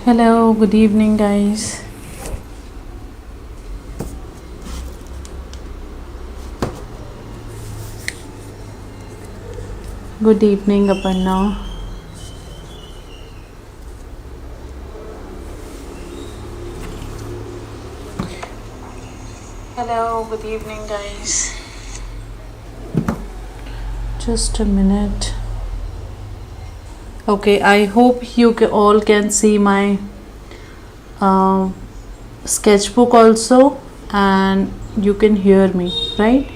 Hello, good evening, guys. Good evening, Aparna. Hello, good evening, guys. Just a minute. Okay, I hope you all can see my uh, sketchbook also, and you can hear me, right?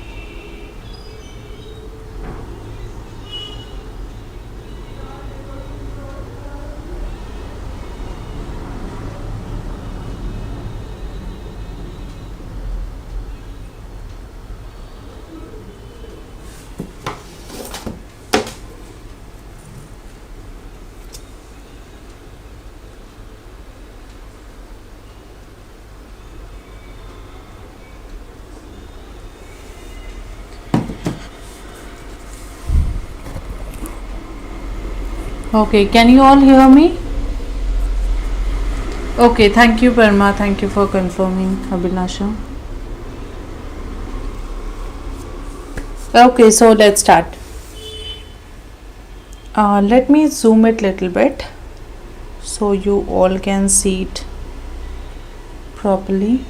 Okay, can you all hear me? Okay, thank you, Parma. Thank you for confirming, Abhinasha. Okay, so let's start. Let me zoom it little bit so you all can see it properly.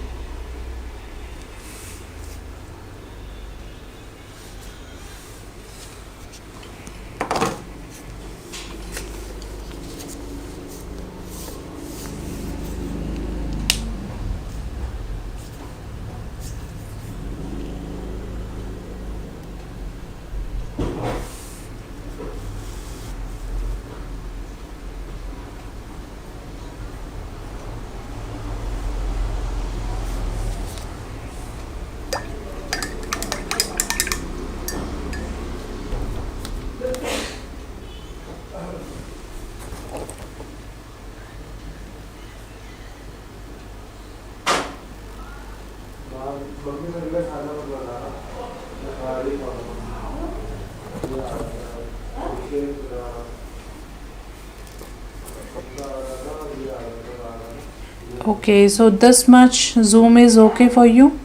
Okay, so this much zoom is okay for you?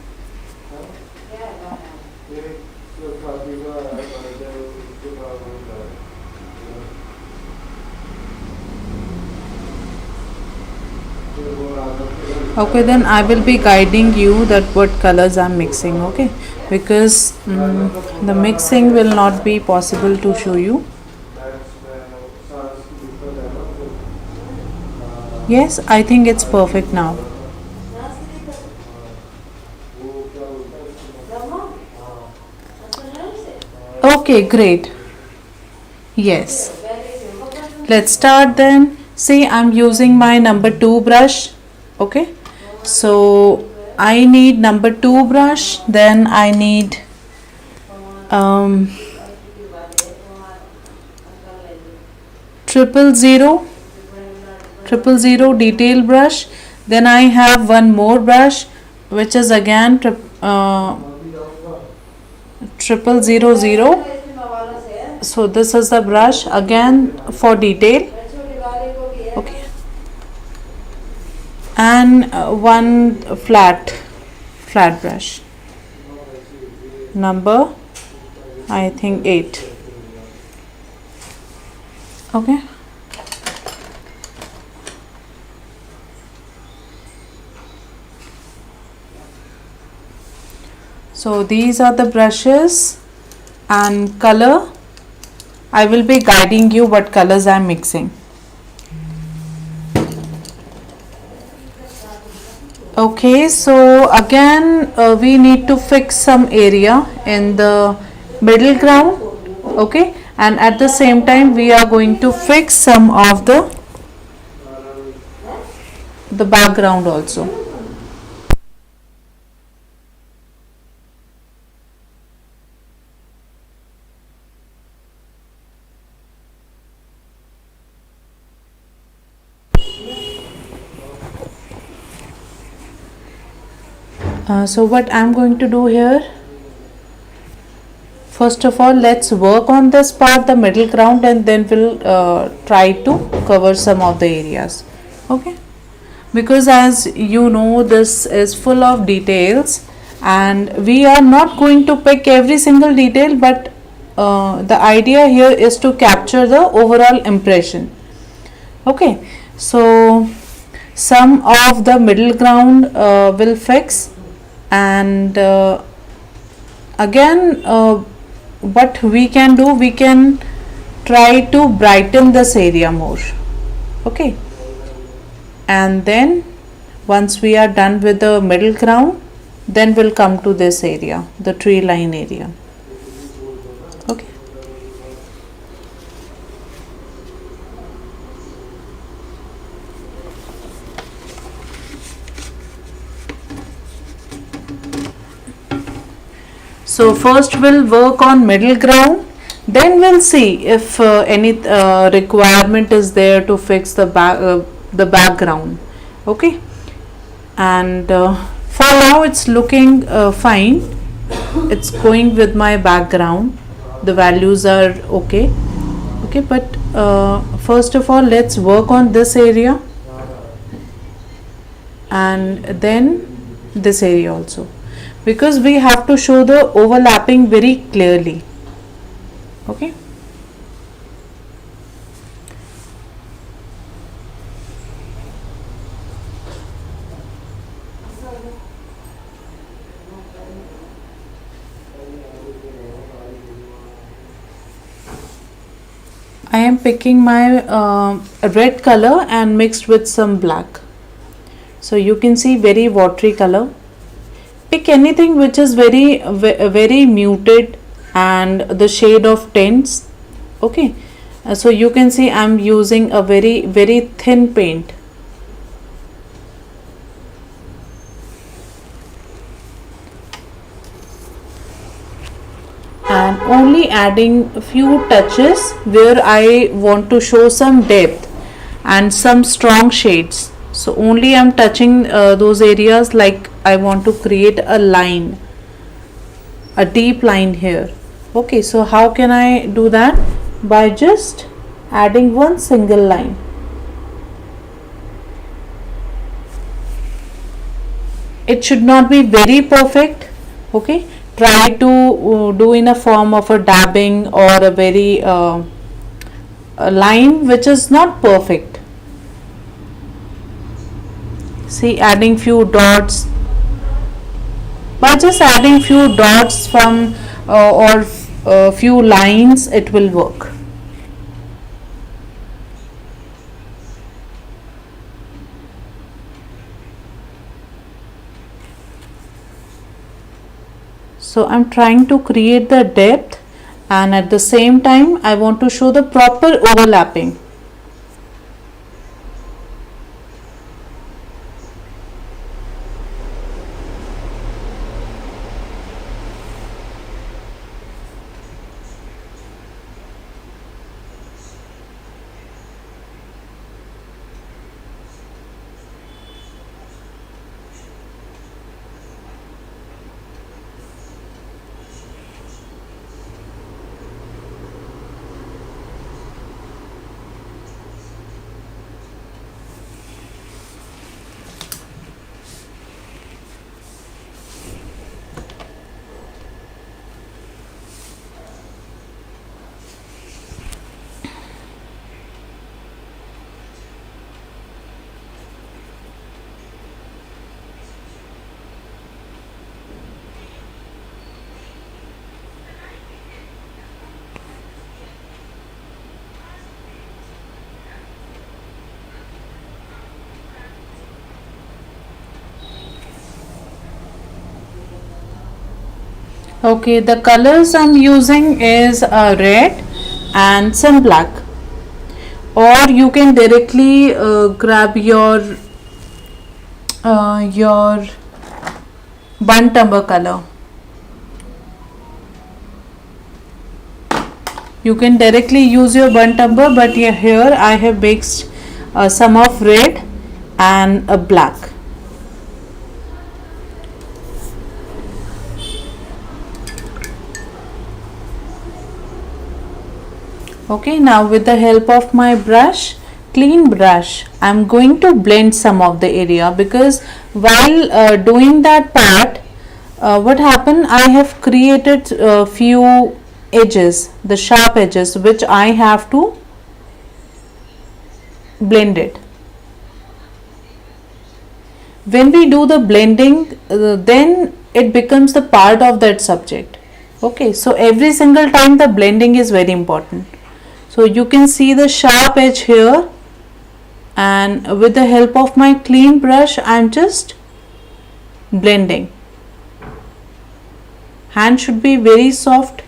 Okay, then I will be guiding you that what colors I'm mixing, okay? Because the mixing will not be possible to show you. Yes, I think it's perfect now. Okay, great. Yes. Let's start then. See, I'm using my number 2 brush. Okay. So I need number 2 brush. Then I need um, 000 detail brush. Then I have one more brush which is again 0000. So this is the brush again for detail. Okay. And one flat brush, number I think 8. Okay. So these are the brushes, and color I will be guiding you what colors I am mixing. Okay, so again we need to fix some area in the middle ground. Okay, and at the same time we are going to fix some of the background also. So what I'm going to do here, first of all let's work on this part, the middle ground, and then we'll try to cover some of the areas. Okay, because as you know, this is full of details and we are not going to pick every single detail, but the idea here is to capture the overall impression. Okay, so some of the middle ground will fix, and again what we can do, we can try to brighten this area more. Okay, and then once we are done with the middle ground, then we'll come to this area, the tree line area. Okay, so first we'll work on middle ground, then we'll see if any requirement is there to fix the background. Okay, and for now it's looking fine, it's going with my background, the values are okay. Okay, but first of all let's work on this area and then this area also, because we have to show the overlapping very clearly. Okay, I am picking my red color and mixed with some black, so you can see very watery color. Pick anything which is very muted and the shade of tints. Okay, so you can see I'm using a very thin paint. And only adding a few touches where I want to show some depth and some strong shades. So only I'm touching those areas, like I want to create a line, a deep line here. Okay, so how can I do that? By just adding one single line. It should not be very perfect. Okay, try to do in a form of a dabbing or a very a line which is not perfect. See, adding few dots, by just adding few dots from or few lines, it will work. So I'm trying to create the depth, and at the same time I want to show the proper overlapping. Okay, the colors I'm using is red and some black, or you can directly grab your burnt umber color. You can directly use your burnt umber, but here I have mixed some of red and a black. Okay, now with the help of my brush, clean brush I'm going to blend some of the area, because while doing that part, what happened, I have created a few edges, the sharp edges, which I have to blend it. When we do the blending, then it becomes the part of that subject. Okay, so every single time the blending is very important. So you can see the sharp edge here, and with the help of my clean brush I am just blending. Hand should be very soft.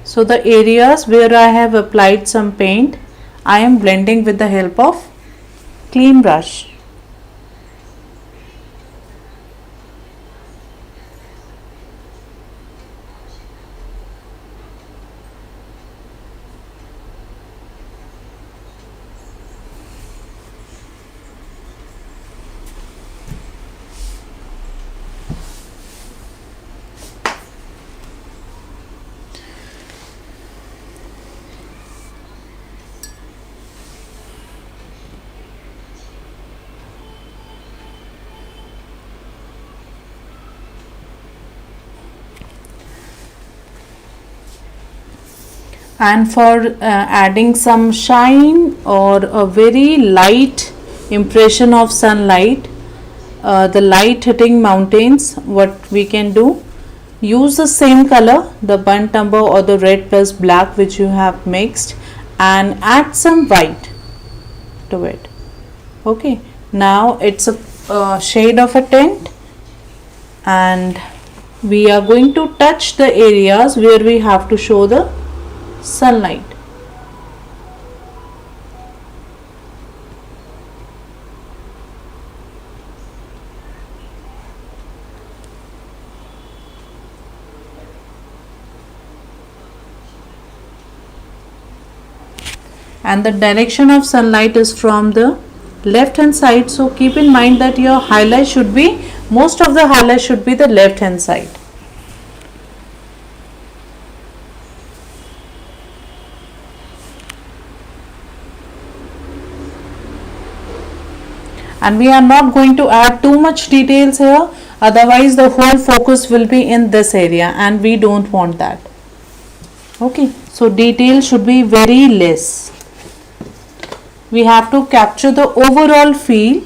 So the areas where I have applied some paint, I am blending with the help of clean brush. And for adding some shine or a very light impression of sunlight, the light hitting mountains, what we can do, use the same color, the burnt umber or the red plus black which you have mixed, and add some white to it. Okay, now it's a shade of a tint, and we are going to touch the areas where we have to show the sunlight. And the direction of sunlight is from the left hand side, so keep in mind that your highlight should be, most of the highlight should be the left hand side. And we are not going to add too much details here, otherwise the whole focus will be in this area, and we don't want that. Okay, so detail should be very less. We have to capture the overall feel,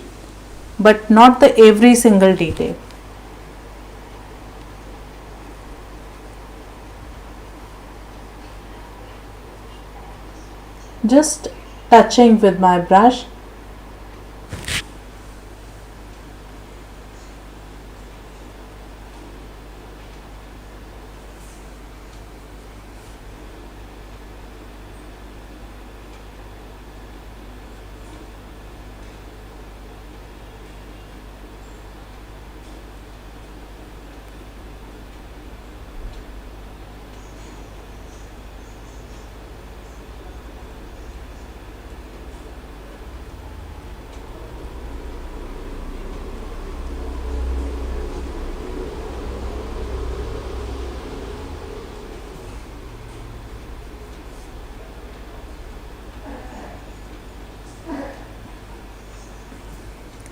but not the every single detail. Just touching with my brush.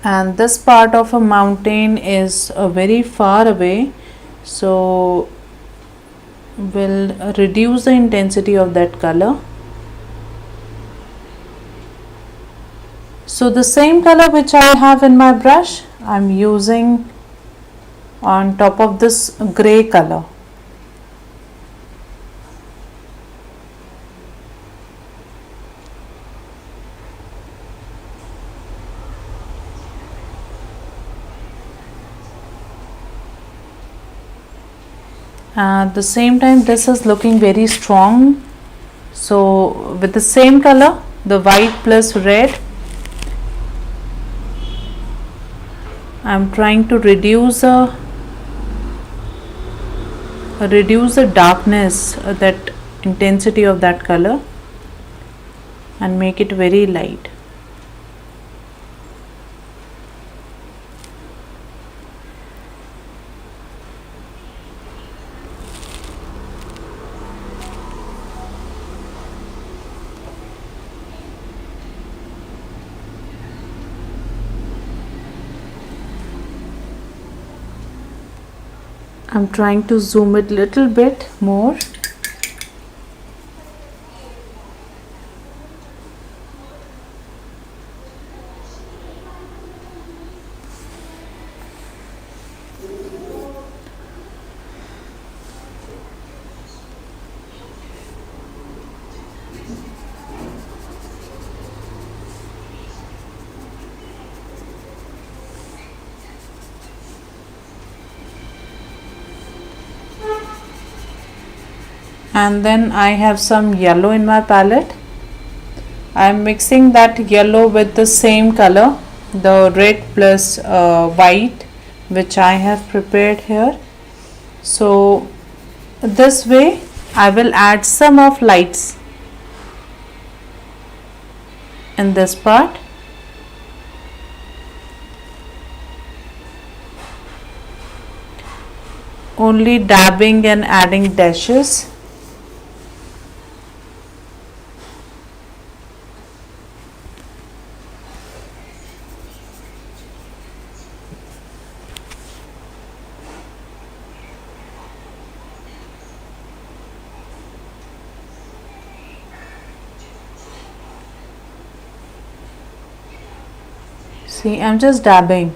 And this part of a mountain is very far away, so we'll reduce the intensity of that color. So the same color which I have in my brush, I'm using on top of this gray color. At the same time, this is looking very strong, so with the same color, the white plus red, I'm trying to reduce the darkness, that intensity of that color, and make it very light. I'm trying to zoom it little bit more. And then I have some yellow in my palette. I am mixing that yellow with the same color, the red plus white, which I have prepared here. So this way I will add some of lights in this part. Only dabbing and adding dashes. See, I'm just dabbing.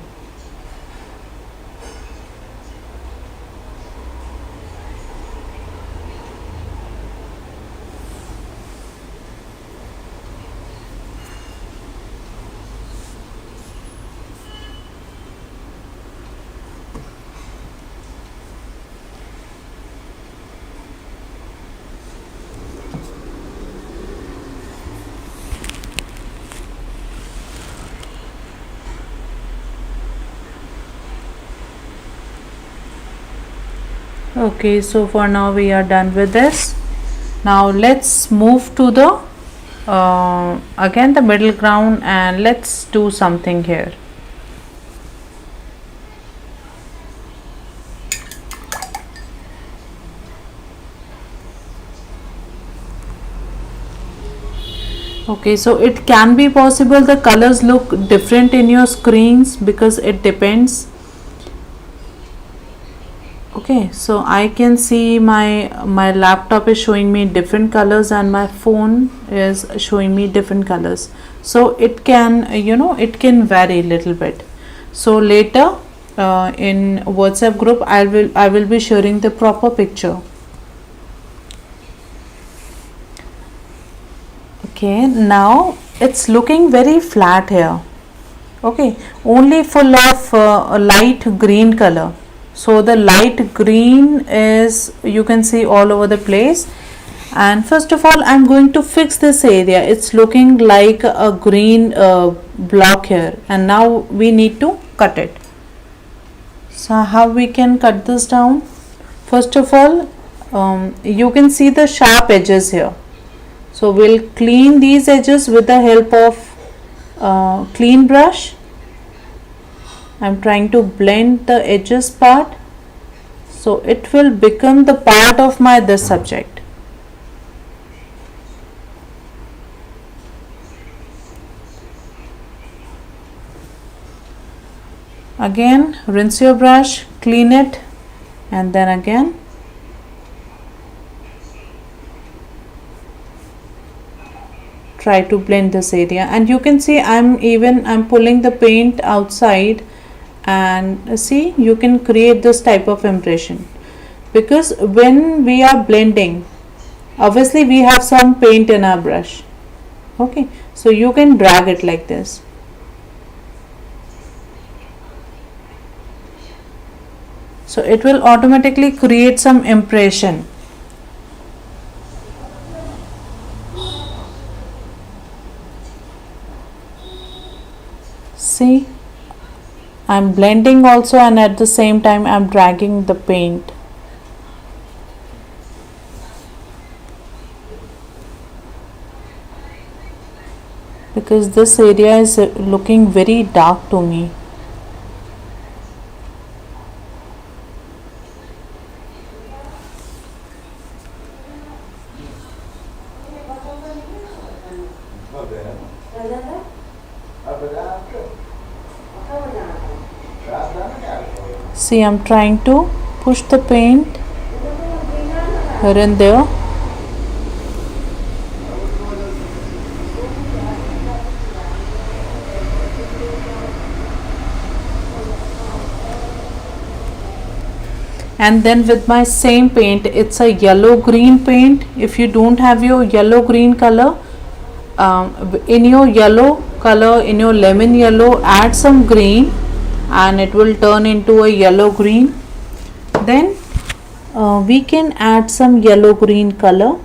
Okay, so for now we are done with this. Now let's move to the again the middle ground, and let's do something here. Okay, so it can be possible the colors look different in your screens because it depends. Okay, so I can see my laptop is showing me different colors and my phone is showing me different colors, so it can it can vary little bit. So later in WhatsApp group I will be sharing the proper picture. Okay, now it's looking very flat here. Okay, only full of light green color. So the light green is, you can see, all over the place. And first of all I'm going to fix this area. It's looking like a green block here, and now we need to cut it. So how we can cut this down? First of all you can see the sharp edges here. So we'll clean these edges with the help of clean brush. I'm trying to blend the edges part, so it will become the part of my this subject. Again rinse your brush, clean it, and then again try to blend this area. And you can see I'm pulling the paint outside, and see, you can create this type of impression because when we are blending, obviously we have some paint in our brush. Okay, so you can drag it like this. So it will automatically create some impression. See, I'm blending also, and at the same time I'm dragging the paint. Because this area is looking very dark to me. See, I'm trying to push the paint here and there. And then with my same paint, it's a yellow green paint. If you don't have your yellow green color, in your yellow color, in your lemon yellow, add some green and it will turn into a yellow green. Then we can add some yellow green color.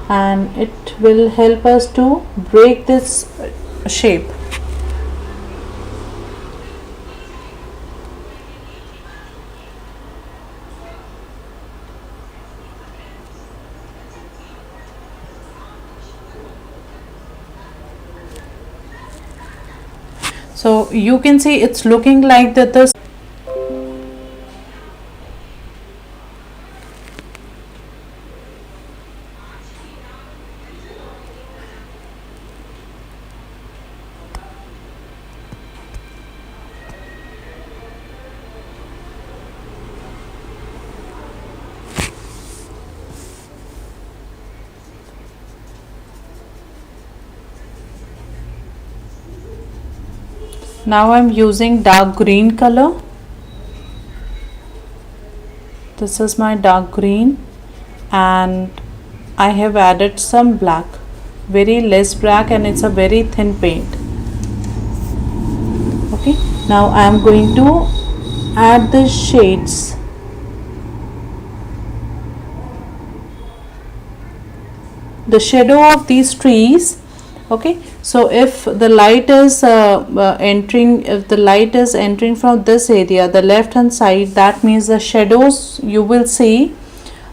And it will help us to break this shape. So you can see it's looking like that the now I'm using dark green color. This is my dark green and I have added some black, very less black, and it's a very thin paint. Okay, now I am going to add the shades. The shadow of these trees. Okay, so if the light is entering from this area, the left hand side, that means the shadows you will see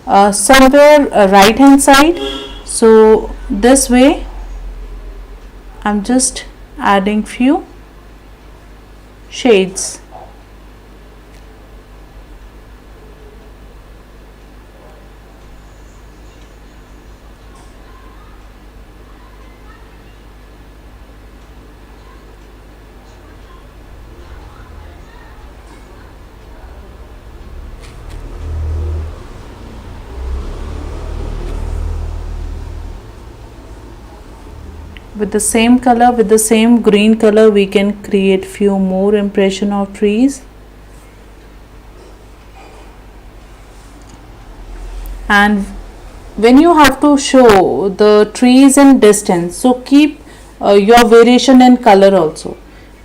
somewhere right hand side. So this way I'm just adding few shades. With the same color, with the same green color, we can create few more impression of trees. And when you have to show the trees in distance, so keep your variation in color also.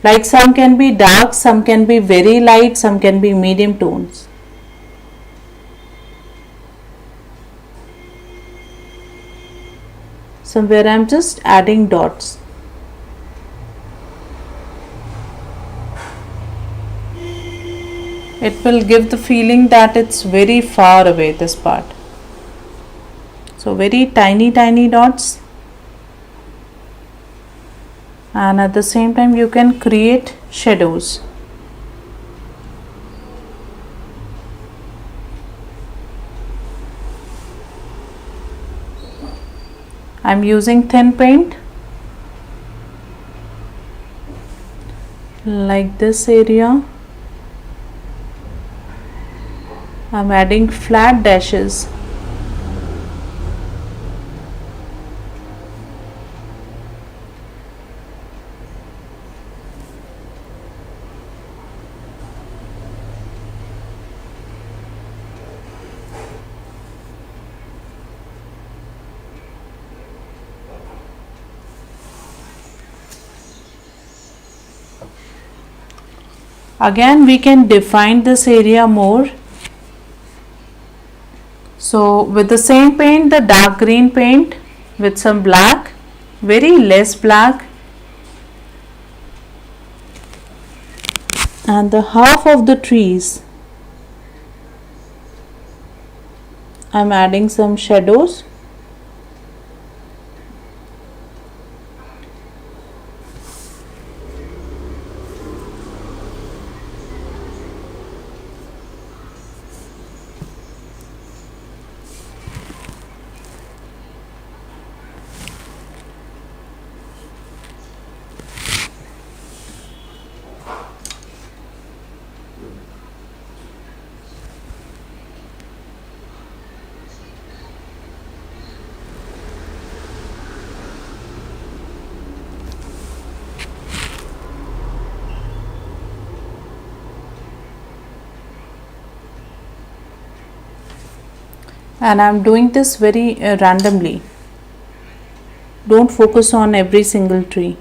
Like some can be dark, some can be very light, some can be medium tones. Somewhere I'm just adding dots. It will give the feeling that it's very far away, this part. So very tiny dots. And at the same time you can create shadows. I'm using thin paint like this area. I'm adding flat dashes. Again we can define this area more. So with the same paint, the dark green paint with some black, very less black, and the half of the trees I'm adding some shadows. and I'm doing this very randomly. Don't focus on every single tree.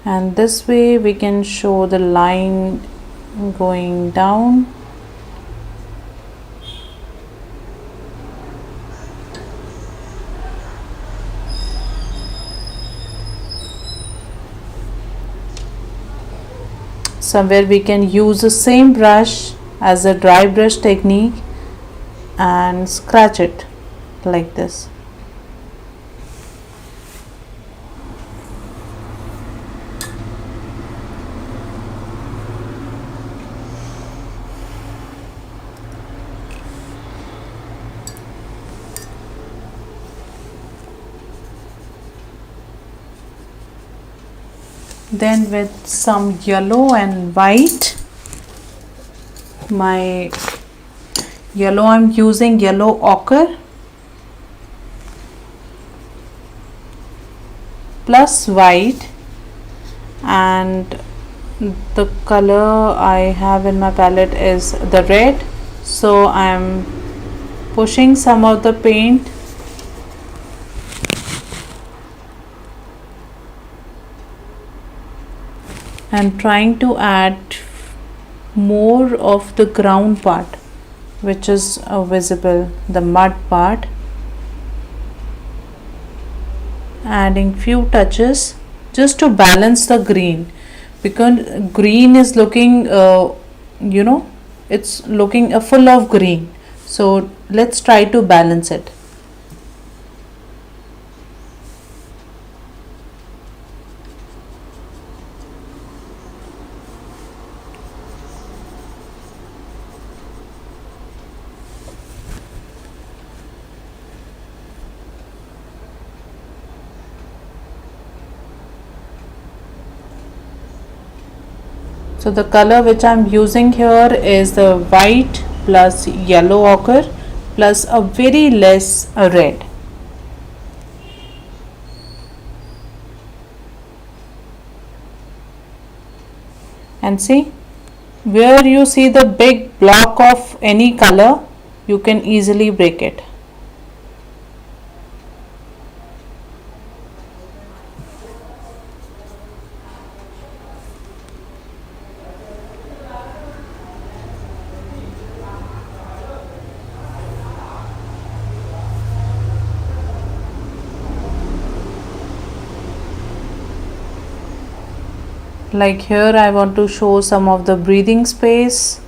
And this way we can show the line going down. Somewhere we can use the same brush as a dry brush technique and scratch it like this. Then with some yellow and white, my yellow, I'm using yellow ochre plus white, and the color I have in my palette is the red, so I'm pushing some of the paint and trying to add more of the ground part, which is visible, the mud part, adding few touches just to balance the green, because green is looking it's looking full of green, so let's try to balance it. So the color which I am using here is the white plus yellow ochre plus a very less red. And see, where you see the big block of any color, you can easily break it. Like here I want to show some of the breathing space.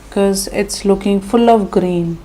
Because it's looking full of green.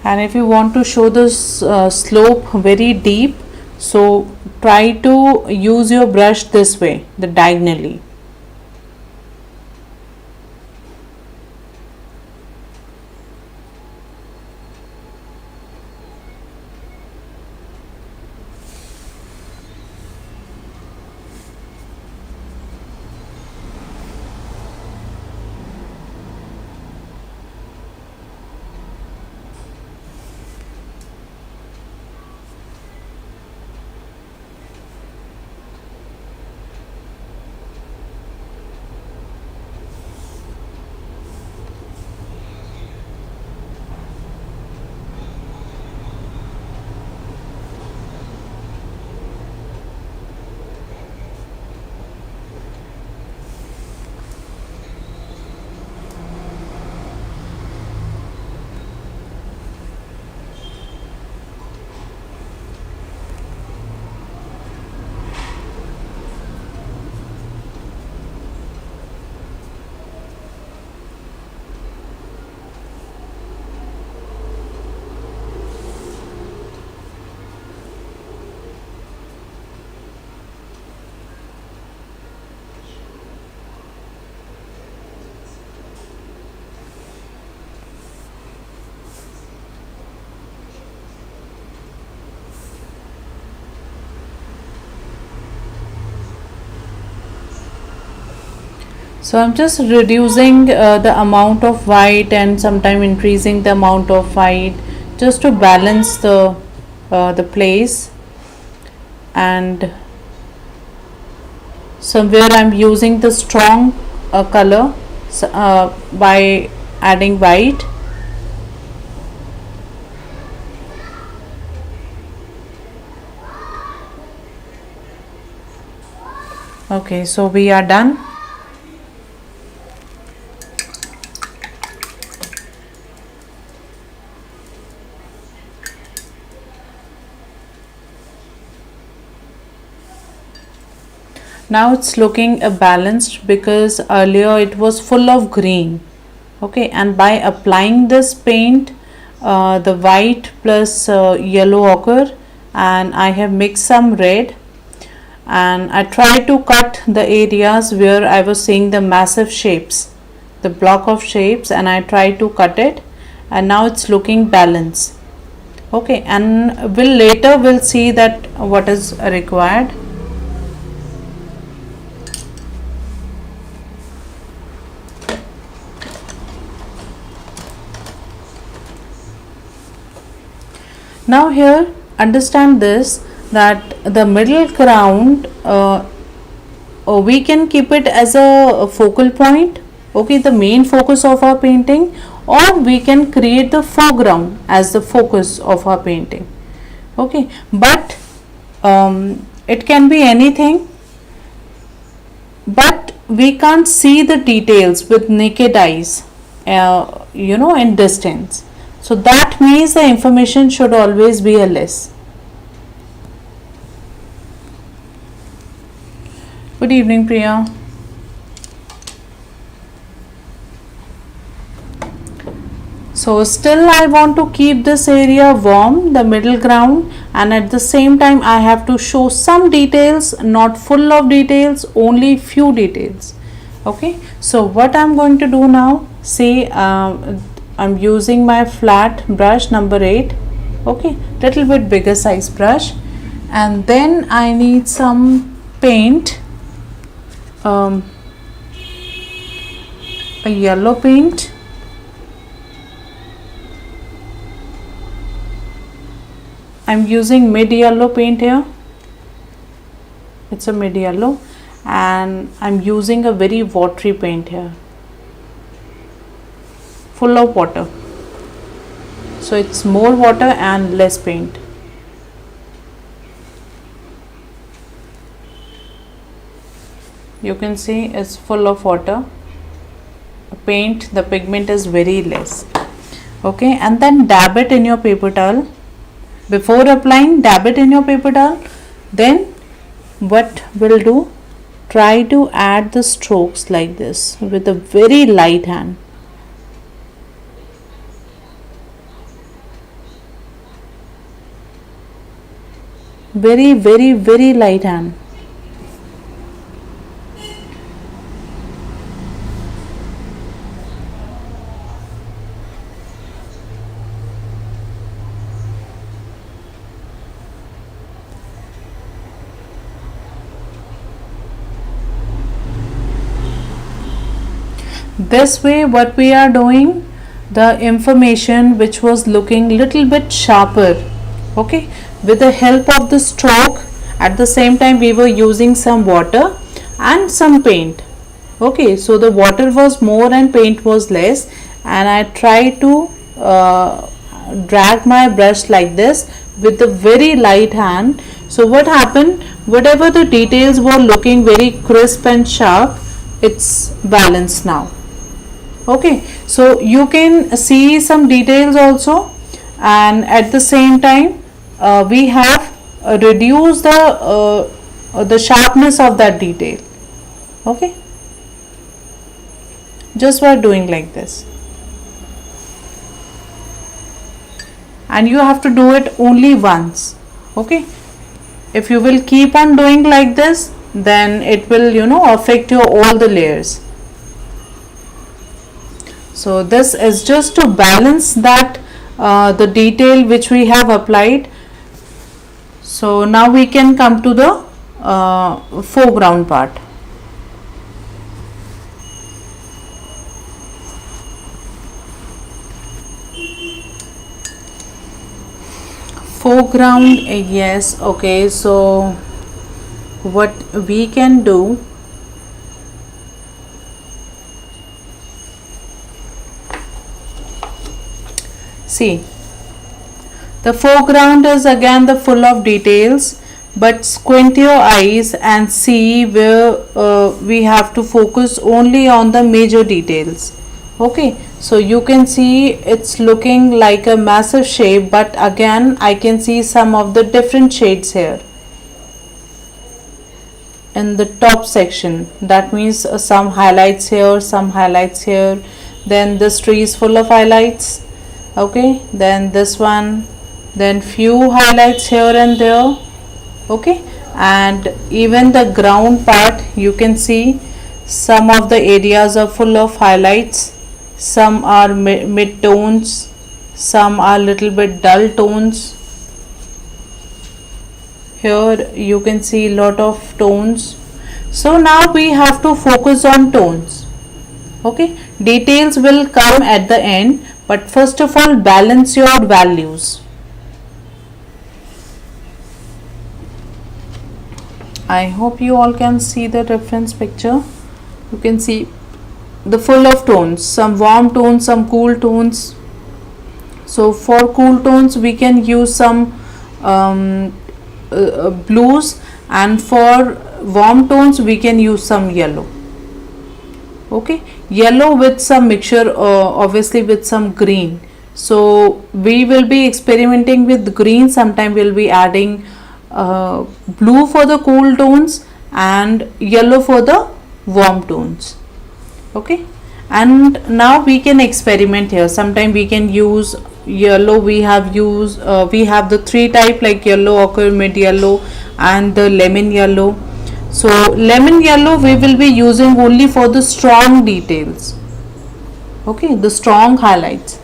And if you want to show this slope very deep, so try to use your brush this way, the diagonally. So I'm just reducing the amount of white and sometime increasing the amount of white just to balance the place. And somewhere I'm using the strong color by adding white. Okay, so we are done. Now it's looking balanced because earlier it was full of green. Okay, and by applying this paint, the white plus yellow ochre, and I have mixed some red, and I try to cut the areas where I was seeing the massive shapes, the block of shapes, and I try to cut it, and now it's looking balanced. Okay, and we'll see that what is required. Now here understand this, that the middle ground we can keep it as a focal point, okay, the main focus of our painting, or we can create the foreground as the focus of our painting. Okay, but it can be anything, but we can't see the details with naked eyes, in distance. So that means the information should always be a less. Good evening, Priya. So still I want to keep this area warm, the middle ground, and at the same time I have to show some details, not full of details, only few details. Okay, so what I'm going to do now, say I'm using my flat brush number 8, okay, little bit bigger size brush, and then I need some paint, a yellow paint. I'm using mid yellow paint here, it's a mid yellow, and I'm using a very watery paint here, full of water, so it's more water and less paint. You can see it's full of water, paint, the pigment is very less. Okay, and then dab it in your paper towel. Before applying, dab it in your paper towel. Then what we'll do, try to add the strokes like this with a very light hand. Very, very, very light hand. This way what we are doing, the information which was looking little bit sharper, okay, with the help of the stroke, at the same time we were using some water and some paint. Okay, so the water was more and paint was less, and I tried to drag my brush like this with a very light hand. So what happened, whatever the details were looking very crisp and sharp, it's balanced now. Okay, so you can see some details also, and at the same time we have reduced the sharpness of that detail. Okay, just by doing like this, and you have to do it only once. Okay, if you will keep on doing like this, then it will affect your all the layers. So this is just to balance that the detail which we have applied. So now we can come to the foreground part. foreground, yes. Okay, so what we can do, see, the foreground is again the full of details, but squint your eyes and see where we have to focus only on the major details. Okay, so you can see it's looking like a massive shape, but again I can see some of the different shades here in the top section. That means some highlights here, some highlights here, then this tree is full of highlights. Okay, then this one, then few highlights here and there. Okay, and even the ground part, you can see some of the areas are full of highlights, some are mid tones, some are little bit dull tones. Here you can see lot of tones. So now we have to focus on tones. Okay, details will come at the end, but first of all balance your values. I hope you all can see the reference picture. You can see the full of tones, some warm tones, some cool tones. So for cool tones we can use some blues, and for warm tones we can use some yellow. Okay, yellow with some mixture, obviously with some green. So we will be experimenting with green. Sometime we'll be adding blue for the cool tones and yellow for the warm tones. Okay, and now we can experiment here. Sometime we can use yellow. We have the three type, like yellow, ochre, mid yellow and the lemon yellow. So lemon yellow we will be using only for the strong details. Okay, the strong highlights.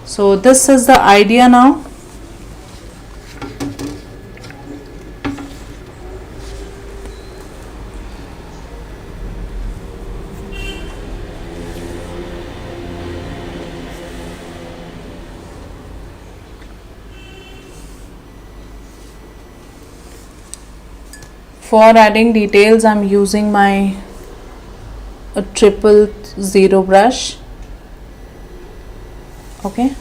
So this is the idea now. For adding details I'm using my 000 brush. Okay,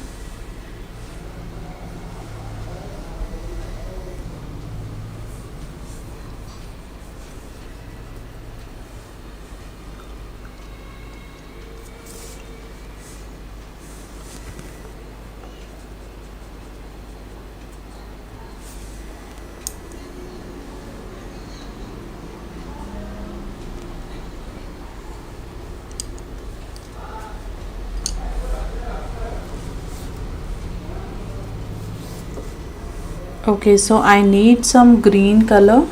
okay, so I need some green color.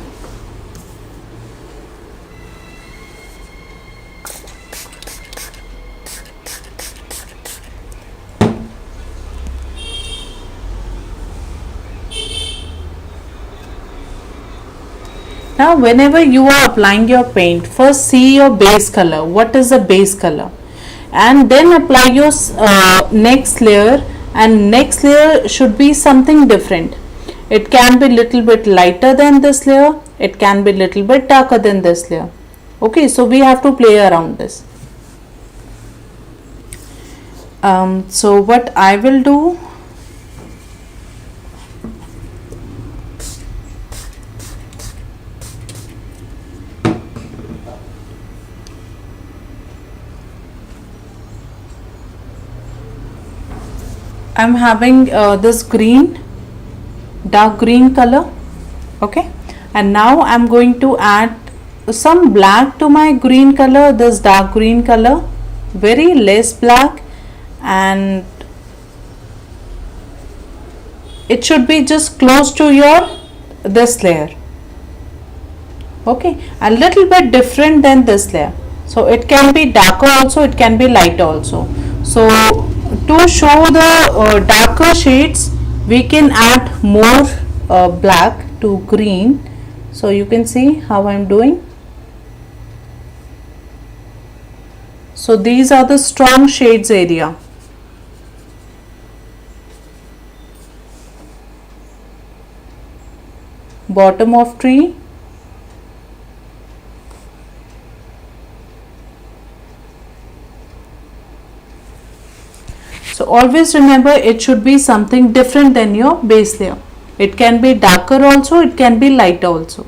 Now whenever you are applying your paint, first see your base color. What is the base color? And then apply your next layer, and next layer should be something different. It can be little bit lighter than this layer, it can be little bit darker than this layer. Okay, so we have to play around this. So what I will do, I'm having this green, dark green color. Okay, and now I'm going to add some black to my green color, this dark green color, very less black, and it should be just close to your this layer. Okay, a little bit different than this layer, so it can be darker also, it can be lighter also. So to show the darker shades we can add more black to green. So you can see how I'm doing. So these are the strong shades area. bottom of tree. So always remember, it should be something different than your base layer. It can be darker also, it can be lighter also.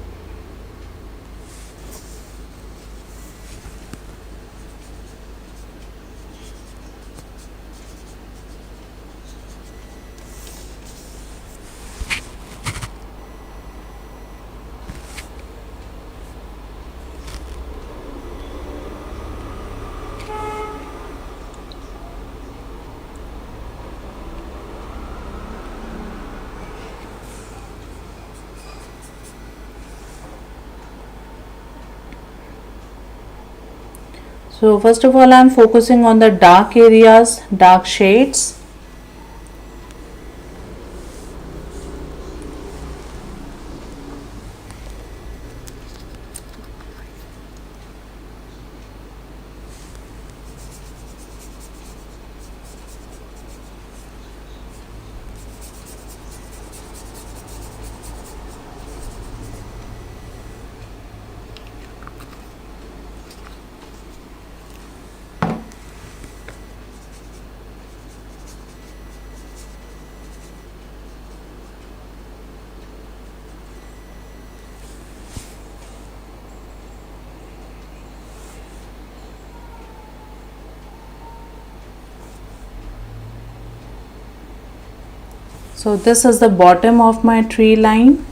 So first of all, I am focusing on the dark areas, dark shades. So this is the bottom of my tree line.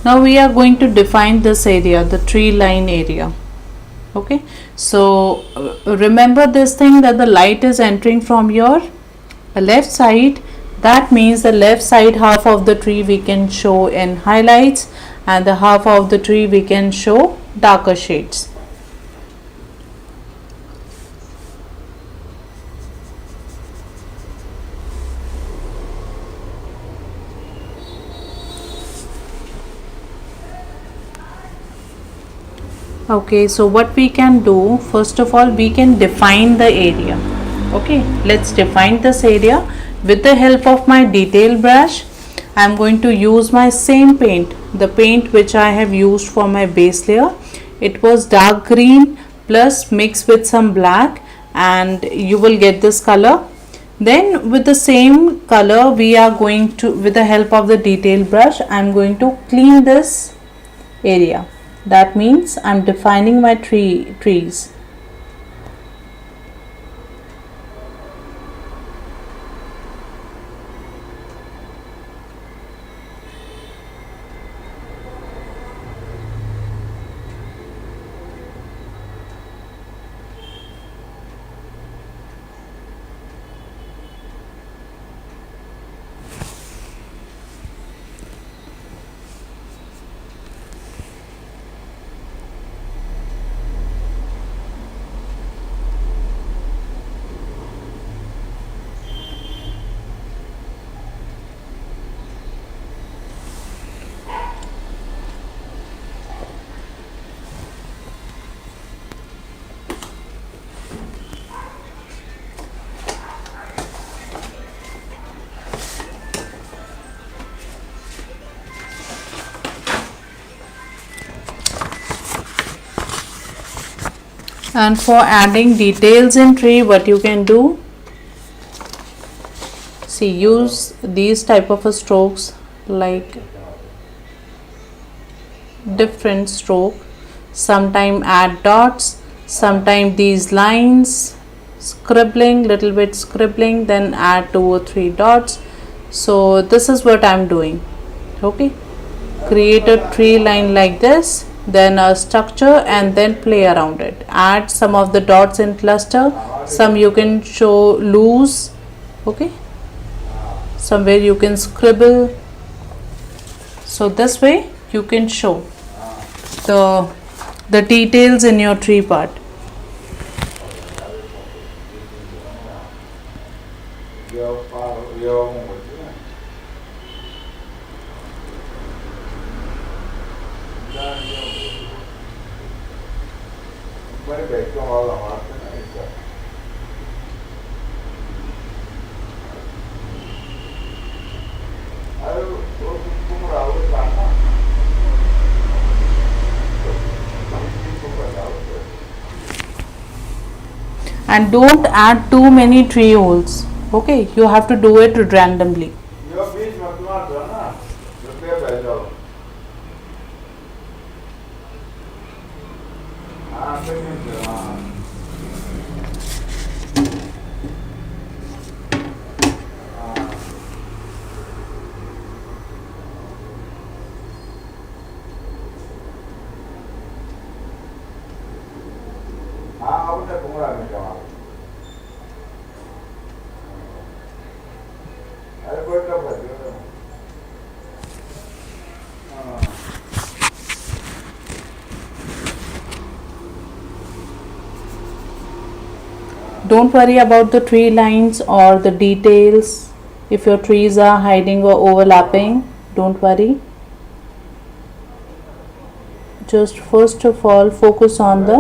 Now we are going to define this area, the tree line area. Okay, so remember this thing, that the light is entering from your left side. That means the left side half of the tree we can show in highlights, and the half of the tree we can show darker shades. Okay, so what we can do, first of all, we can define the area. Okay, let's define this area with the help of my detail brush. I am going to use my same paint, the paint which I have used for my base layer. It was dark green plus mixed with some black, and you will get this color. Then with the same color we are going to, with the help of the detail brush, I am going to clean this area. That means I am defining my trees. And for adding details in tree, what you can do, see, use these type of strokes, like different stroke. Sometime add dots, sometime these lines, scribbling, little bit scribbling, then add 2 or 3 dots. So this is what I am doing. Okay, create a tree line like this, then a structure, and then play around it. Add some of the dots in cluster, some you can show loose. Okay, somewhere you can scribble. So this way you can show the the details in your tree part. And don't add too many tree holes. Okay, you have to do it randomly. Don't worry about the tree lines or the details. If your trees are hiding or overlapping, don't worry. Just first of all focus on the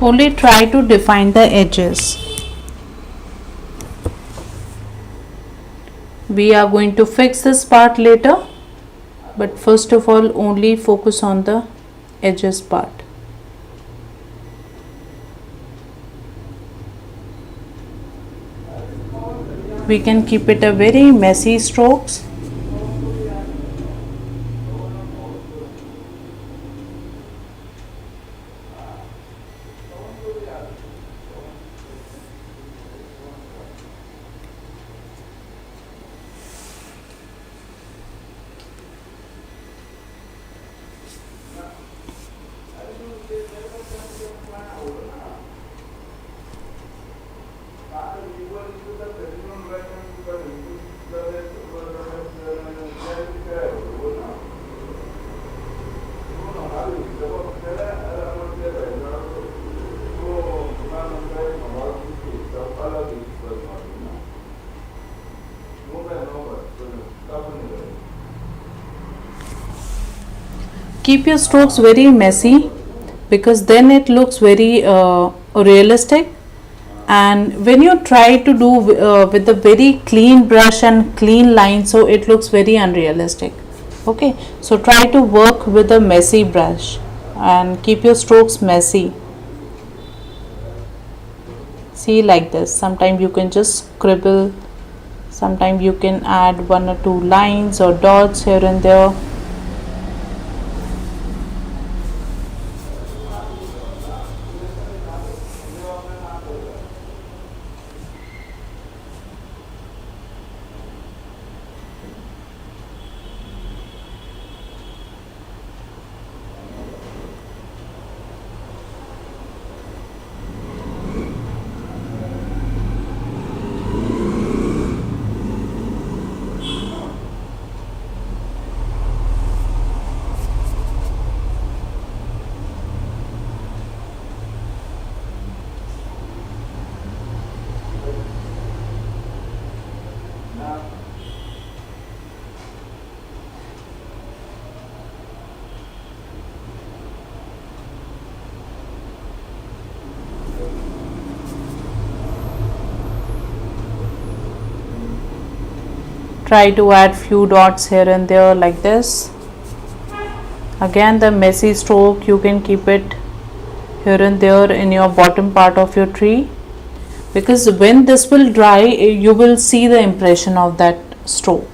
only try to define the edges. We are going to fix this part later, but first of all only focus on the edges part. We can keep it a very messy strokes. Keep your strokes very messy because then it looks very realistic, and when you try to do with a very clean brush and clean line, so it looks very unrealistic. Okay, so try to work with a messy brush and keep your strokes messy. See, like this, sometimes you can just scribble, sometimes you can add 1 or 2 lines or dots here and there. try to add few dots here and there like this. Again, the messy stroke, you can keep it here and there in your bottom part of your tree, because when this will dry, you will see the impression of that stroke.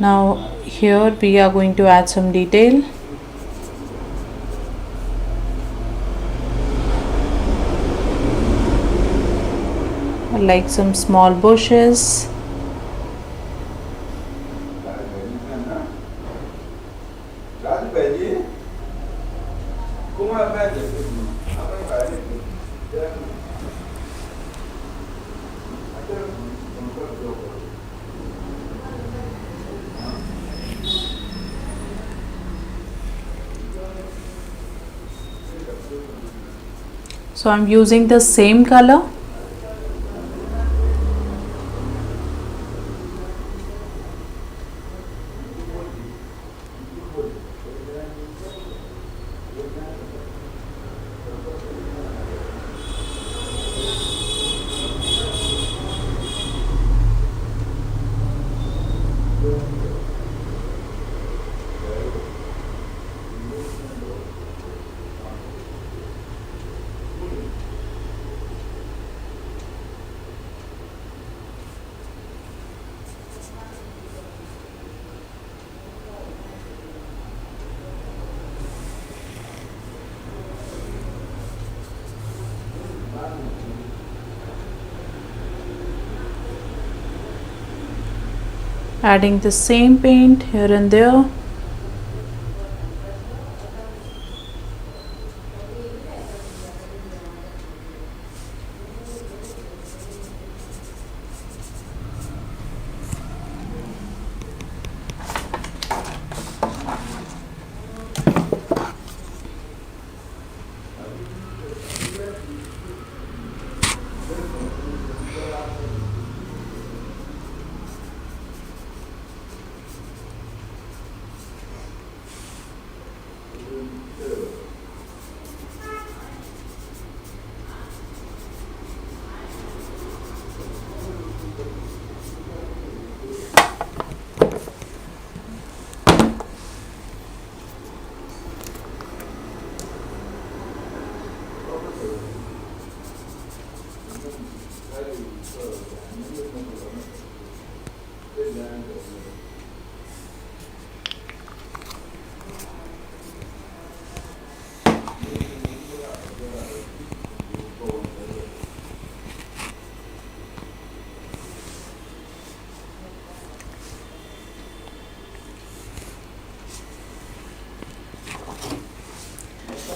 Now here we are going to add some detail. Like some small bushes. So I'm using the same color. Adding the same paint here and there.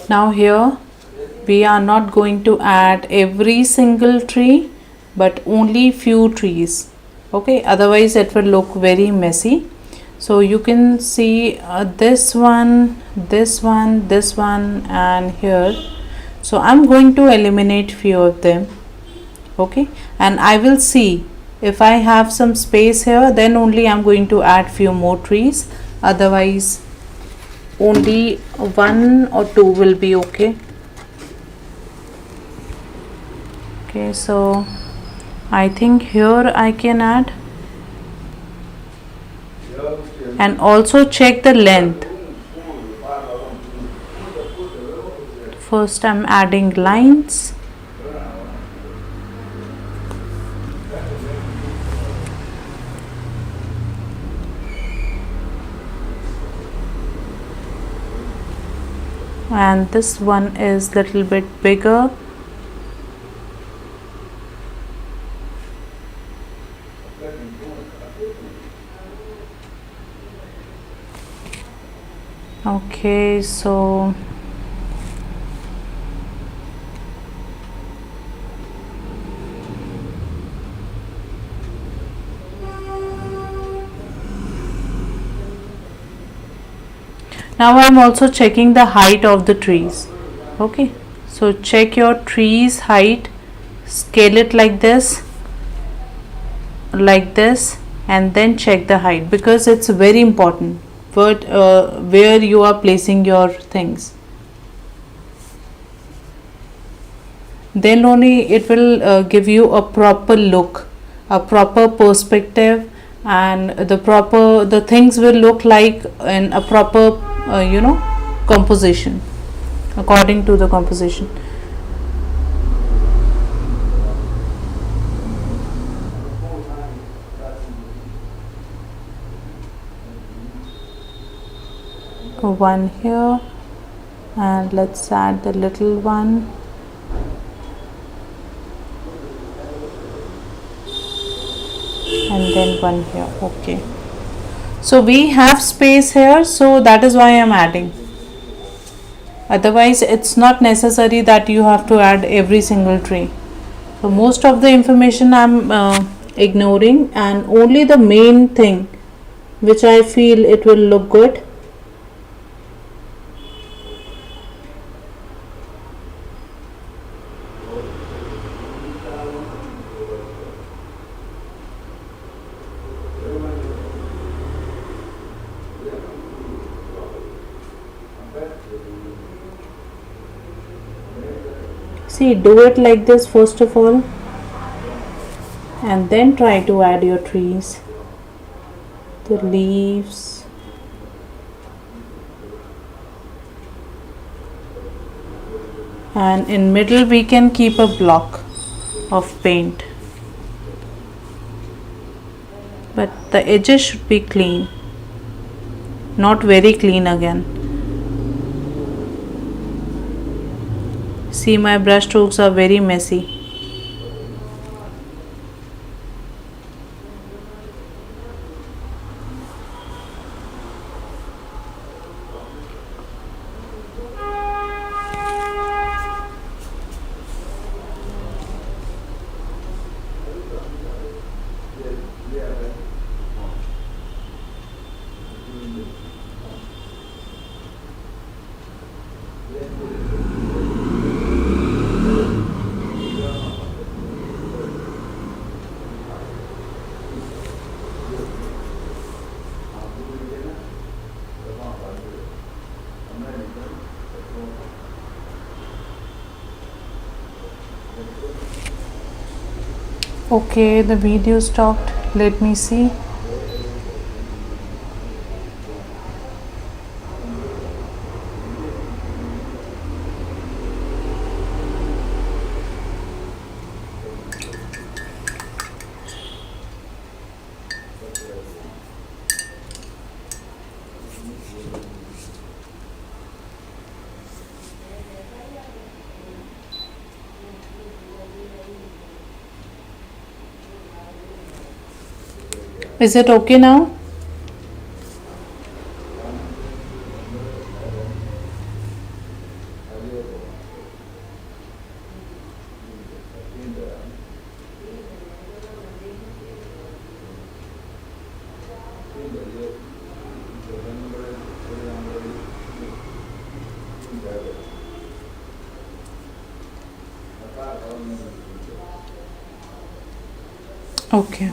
Now here we are not going to add every single tree, but only few trees. Okay, otherwise it will look very messy. So you can see this one, this one, this one, and here. So I'm going to eliminate few of them. Okay, and I will see If I have some space here, then only I'm going to add few more trees. Otherwise only one or two will be okay. Okay, so I think here I can add, and also check the length. First I'm adding lines. And this one is little bit bigger. Okay, so now I'm also checking the height of the trees. Okay, so check your trees height, scale it like this, and then check the height, because it's very important where you are placing your things. Then only it will give you a proper look, a proper perspective, and the things will look like in a proper composition, according to the composition. One here, and let's add the little one. And then one here. Okay, so we have space here, so that is why I am adding. Otherwise it's not necessary that you have to add every single tree. So most of the information I'm ignoring, and only the main thing which I feel it will look good. See, do it like this first of all, and then try to add your trees, the leaves. And in middle we can keep a block of paint, but the edges should be clean, not very clean again. See, my brush strokes are very messy. Okay, the video stopped. Let me see. Is it okay now? Okay.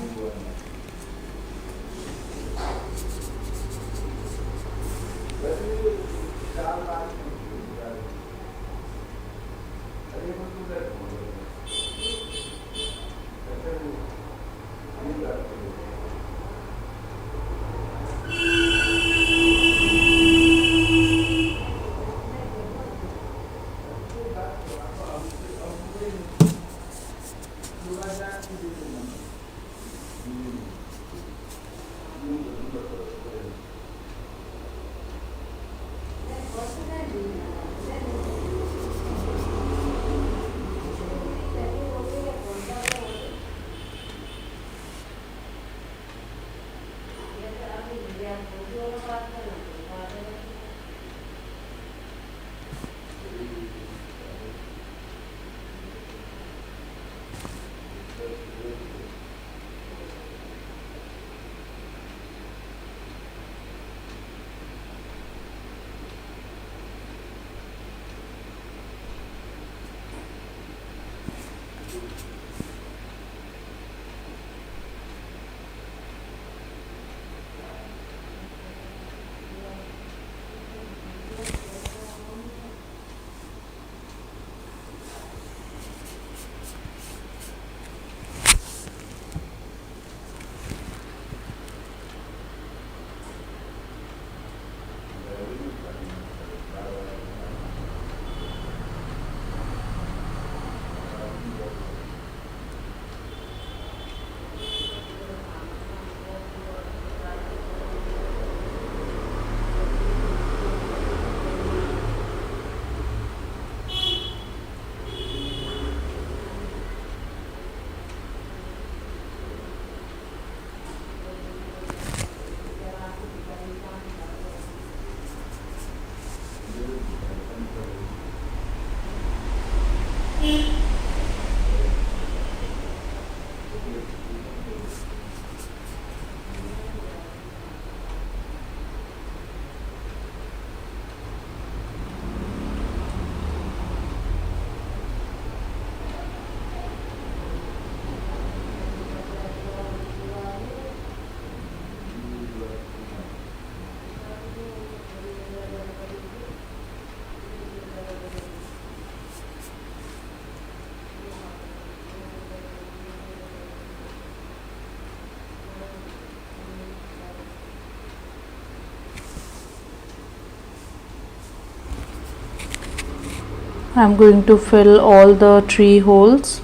I'm going to fill all the 3 holes.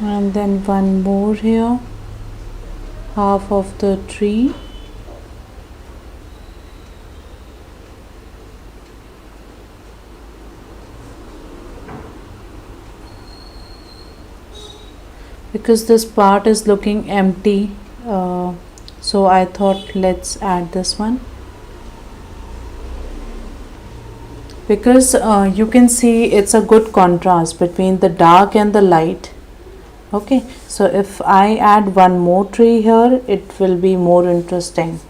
and then one more here, half of the tree. Because this part is looking empty, so I thought let's add this one, because you can see it's a good contrast between the dark and the light. Okay, so if I add one more tree here, it will be more interesting.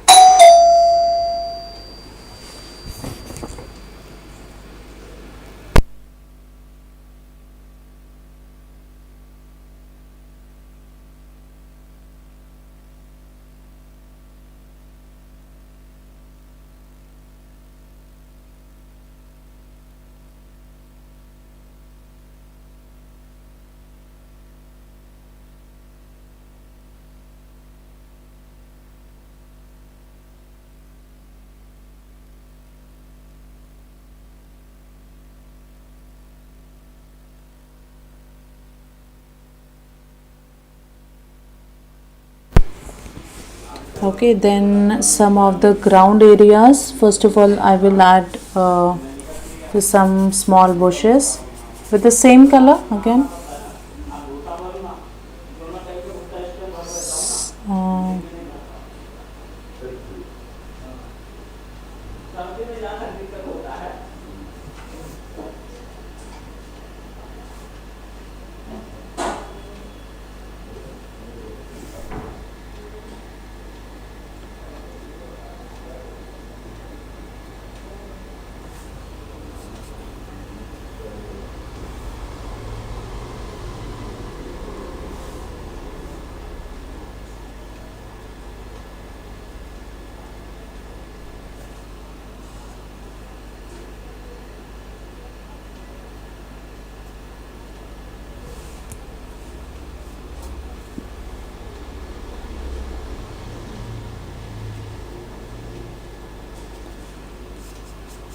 Okay, then some of the ground areas. First of all, I will add some small bushes with the same color again. Uh,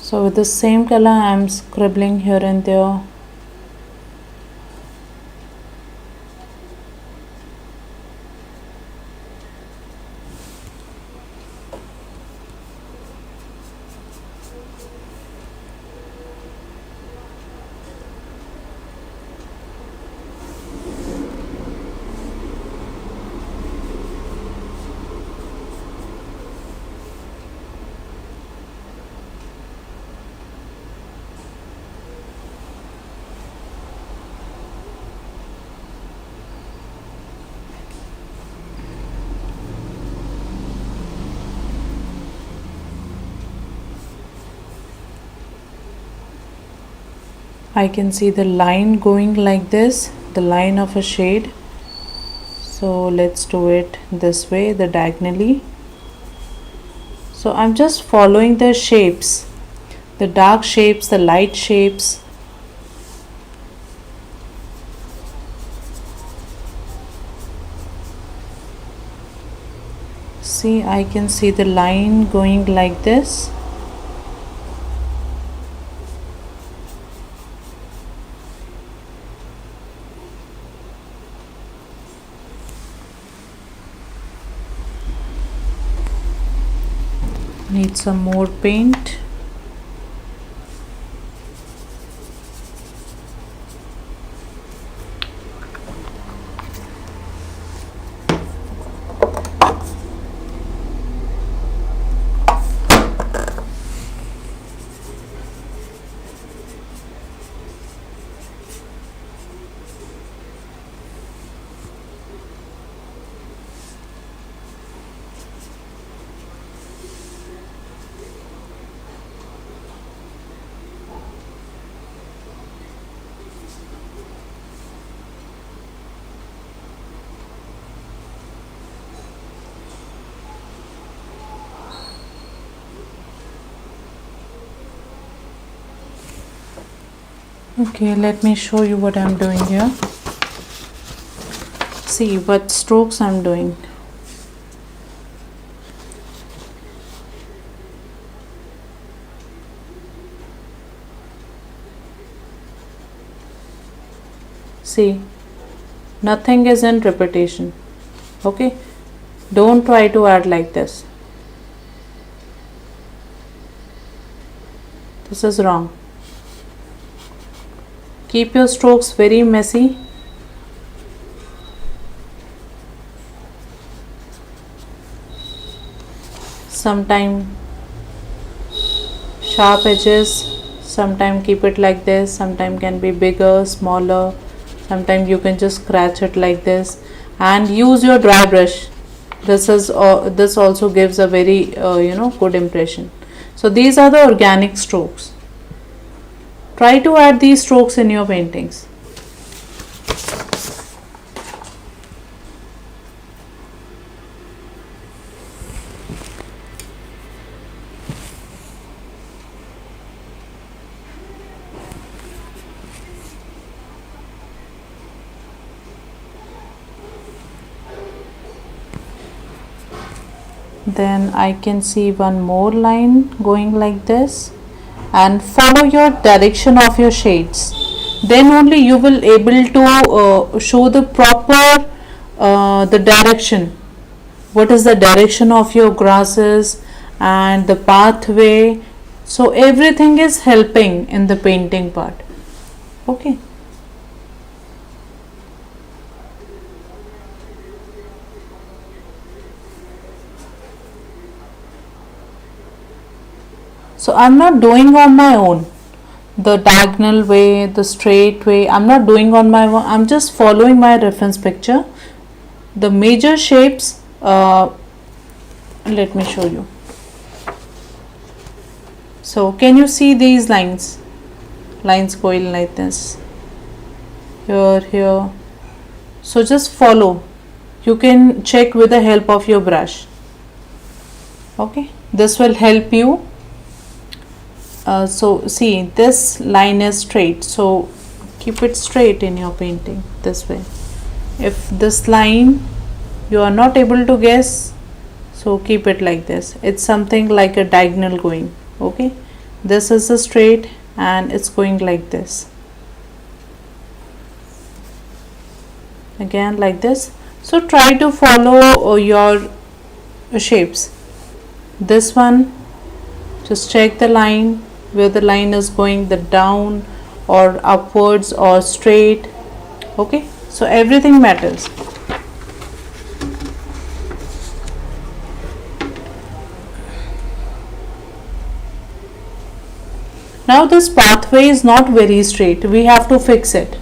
So with the same color I am scribbling here and there. I can see the line going like this, the line of a shade. So let's do it this way, the diagonally. So I'm just following the shapes, the dark shapes, the light shapes. See, I can see the line going like this. Need some more paint. Okay, let me show you what I'm doing here. See what strokes I'm doing. See, Nothing is in repetition. Okay, don't try to add like this. This is wrong. Keep your strokes very messy. Sometime sharp edges, sometime keep it like this, sometime can be bigger, smaller, sometime you can just scratch it like this, and use your dry brush. This also gives a very good impression. So these are the organic strokes. Try to add these strokes in your paintings. Then I can see one more line going like this, and follow your direction of your shades. Then only you will able to show the proper the direction. What is the direction of your grasses and the pathway? So everything is helping in the painting part. Okay. So I'm not doing on my own the diagonal way, the straight way. I'm not doing on my own. I'm just following my reference picture. The major shapes, let me show you. So can you see these lines? Lines going like this. Here. So just follow. You can check with the help of your brush. Okay. This will help you. So see, this line is straight, so keep it straight in your painting this way. If this line you are not able to guess, so keep it like this. It's something like a diagonal going. Okay, this is a straight and it's going like this, again like this. So try to follow your shapes. This one, just check the line, where the line is going, the down or upwards or straight. Okay, so everything matters. Now this pathway is not very straight, we have to fix it.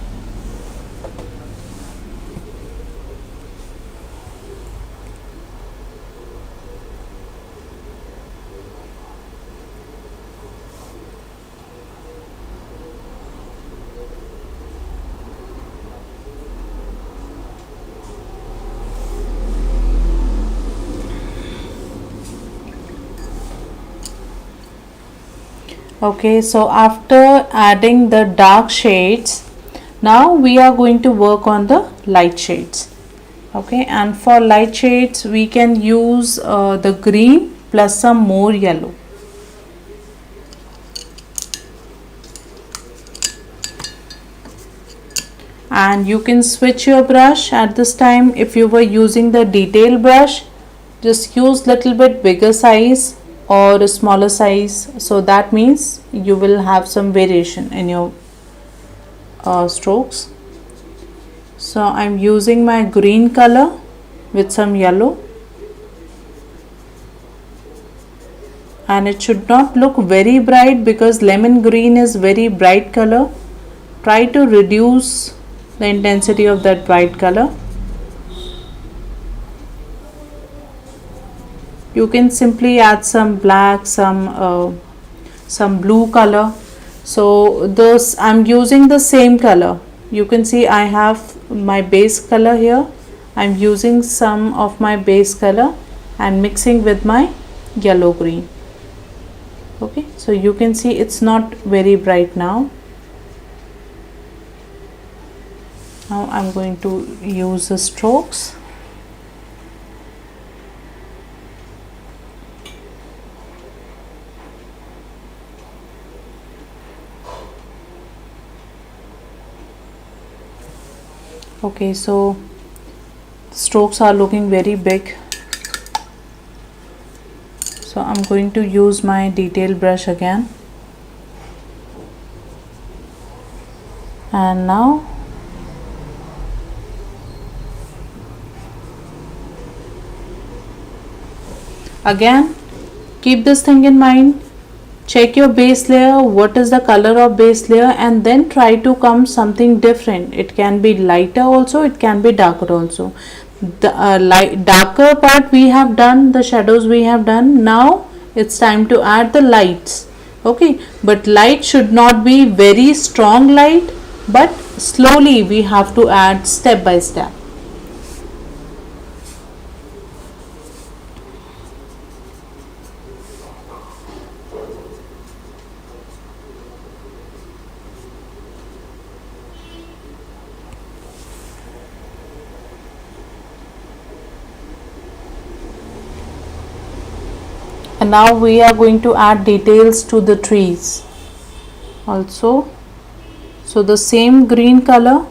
Okay, so after adding the dark shades, now we are going to work on the light shades. Okay, and for light shades we can use the green plus some more yellow. And you can switch your brush at this time. If you were using the detail brush, just use little bit bigger size or a smaller size, so that means you will have some variation in your strokes. So I'm using my green color with some yellow, and it should not look very bright because lemon green is very bright color. Try to reduce the intensity of that bright color. You can simply add some black, some blue color. So those, I'm using the same color. You can see I have my base color here. I'm using some of my base color and mixing with my yellow green. Okay, so you can see it's not very bright now. Now I'm going to use the strokes. Okay, so strokes are looking very big, so I'm going to use my detail brush again. And now again, keep this thing in mind. Check your base layer, what is the color of base layer, and then try to come something different. It can be lighter also, it can be darker also. The darker part we have done, the shadows we have done. Now it's time to add the lights. Okay, but light should not be very strong light, but slowly we have to add step by step. And now we are going to add details to the trees also. So the same green color,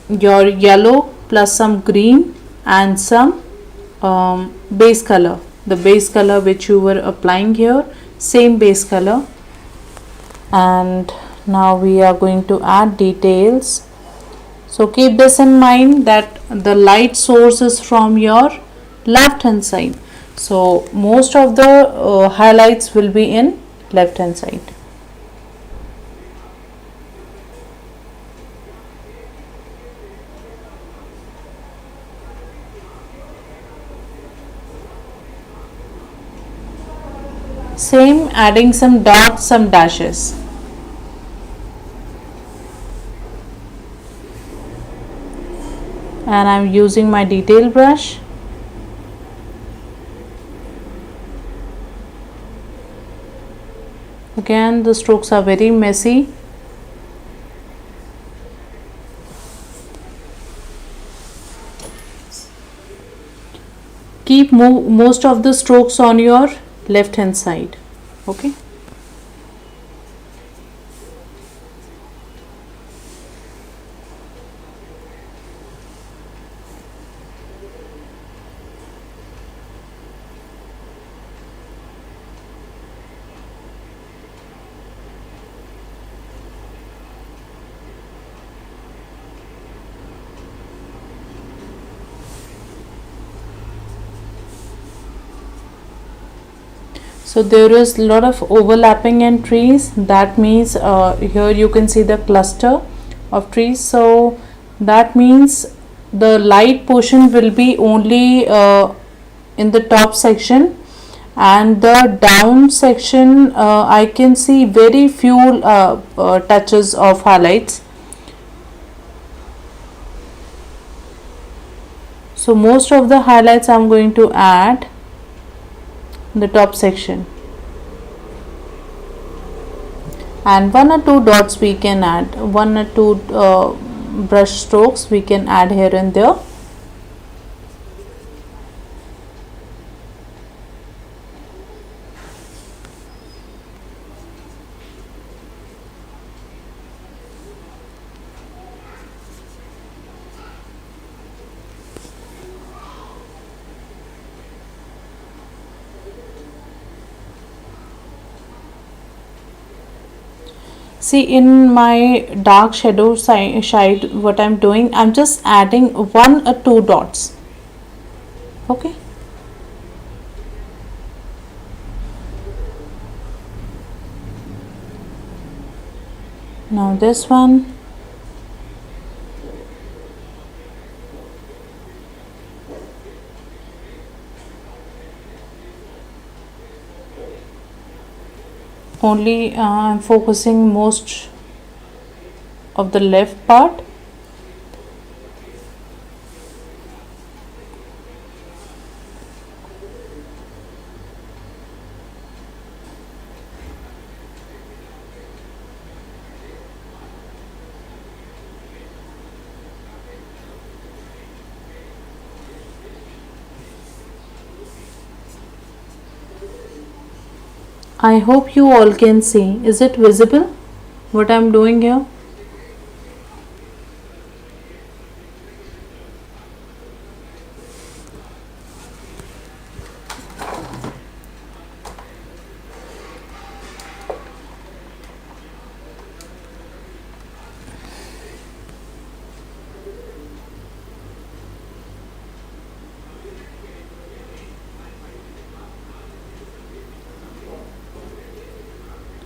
your yellow plus some green and some base color, the base color which you were applying here, same base color. And now we are going to add details. So keep this in mind that the light source is from your left hand side, so most of the highlights will be in left hand side. Same, adding some dots, some dashes. And I'm using my detail brush. Again, the strokes are very messy. Keep most of the strokes on your left hand side. Okay. So there is a lot of overlapping in trees. That means here you can see the cluster of trees. So that means the light portion will be only in the top section, and the down section I can see very few touches of highlights. So most of the highlights I'm going to add the top section, and one or two dots we can add, one or two brush strokes we can add here and there. See, in my dark shadow side, what I'm doing, I'm just adding one or two dots. Okay. Now this one. Only I'm focusing most of the left part. I hope you all can see. Is it visible what I'm doing here?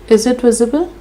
Is it visible?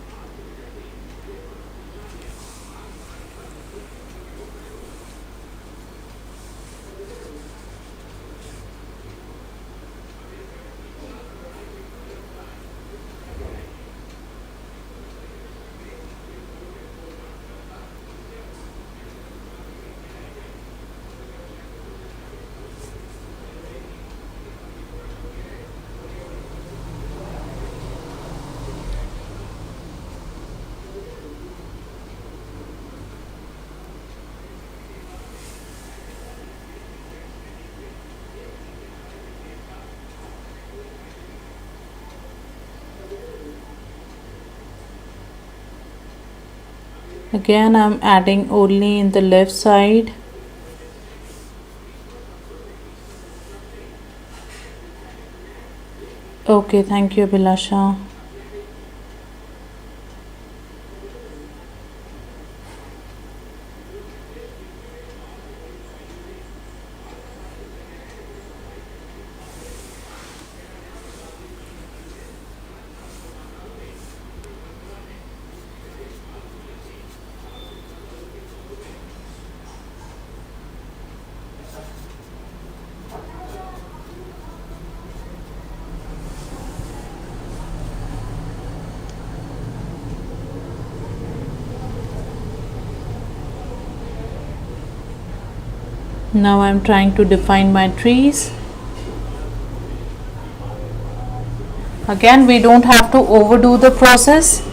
Again, I'm adding only in the left side. Okay, thank you, Abhilasha. Now I'm trying to define my trees. Again, we don't have to overdo the process.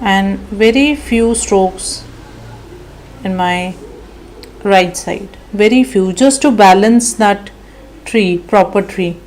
And very few strokes in my right side, very few, just to balance that tree, proper tree.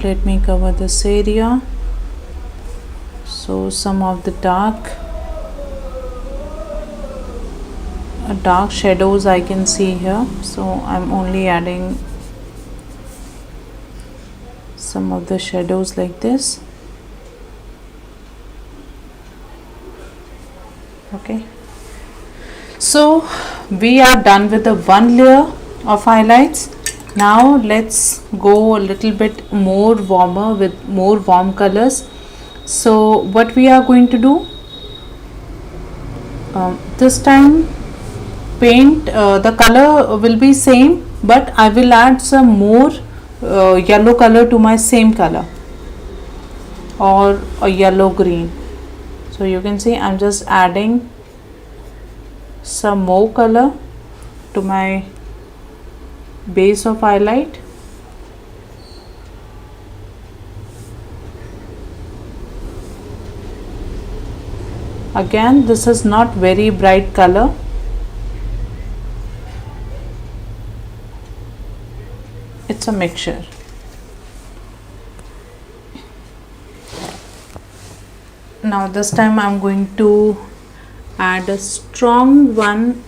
Let me cover this area. So some of the dark shadows I can see here, so I'm only adding some of the shadows like this. Okay, so we are done with the one layer of highlights. Now let's go a little bit more warmer with more warm colors. So what we are going to do, this time paint, the color will be same, but I will add some more yellow color to my same color, or a yellow green. So you can see I'm just adding some more color to my base of highlight. Again, this is not very bright color. It's a mixture. Now this time I'm going to add a strong one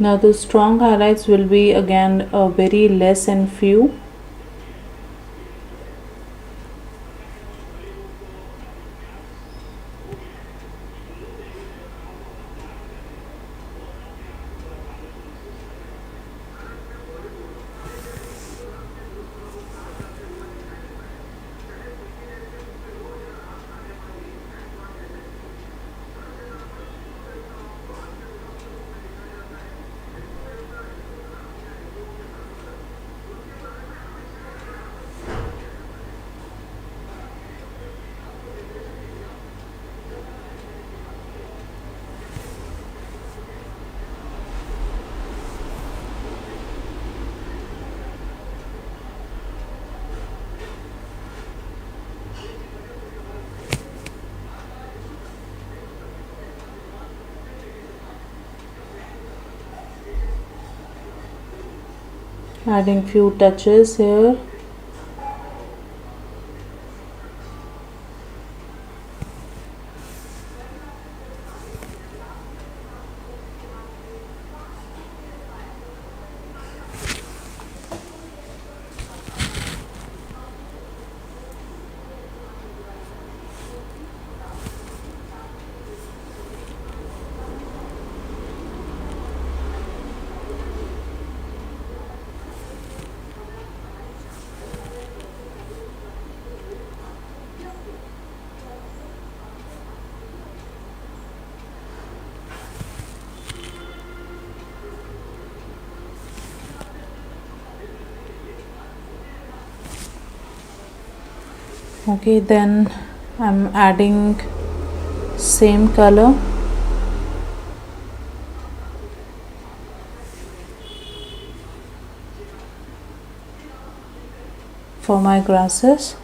Now the strong highlights will be again very less and few. Adding few touches here. Okay, then I'm adding same color for my grasses.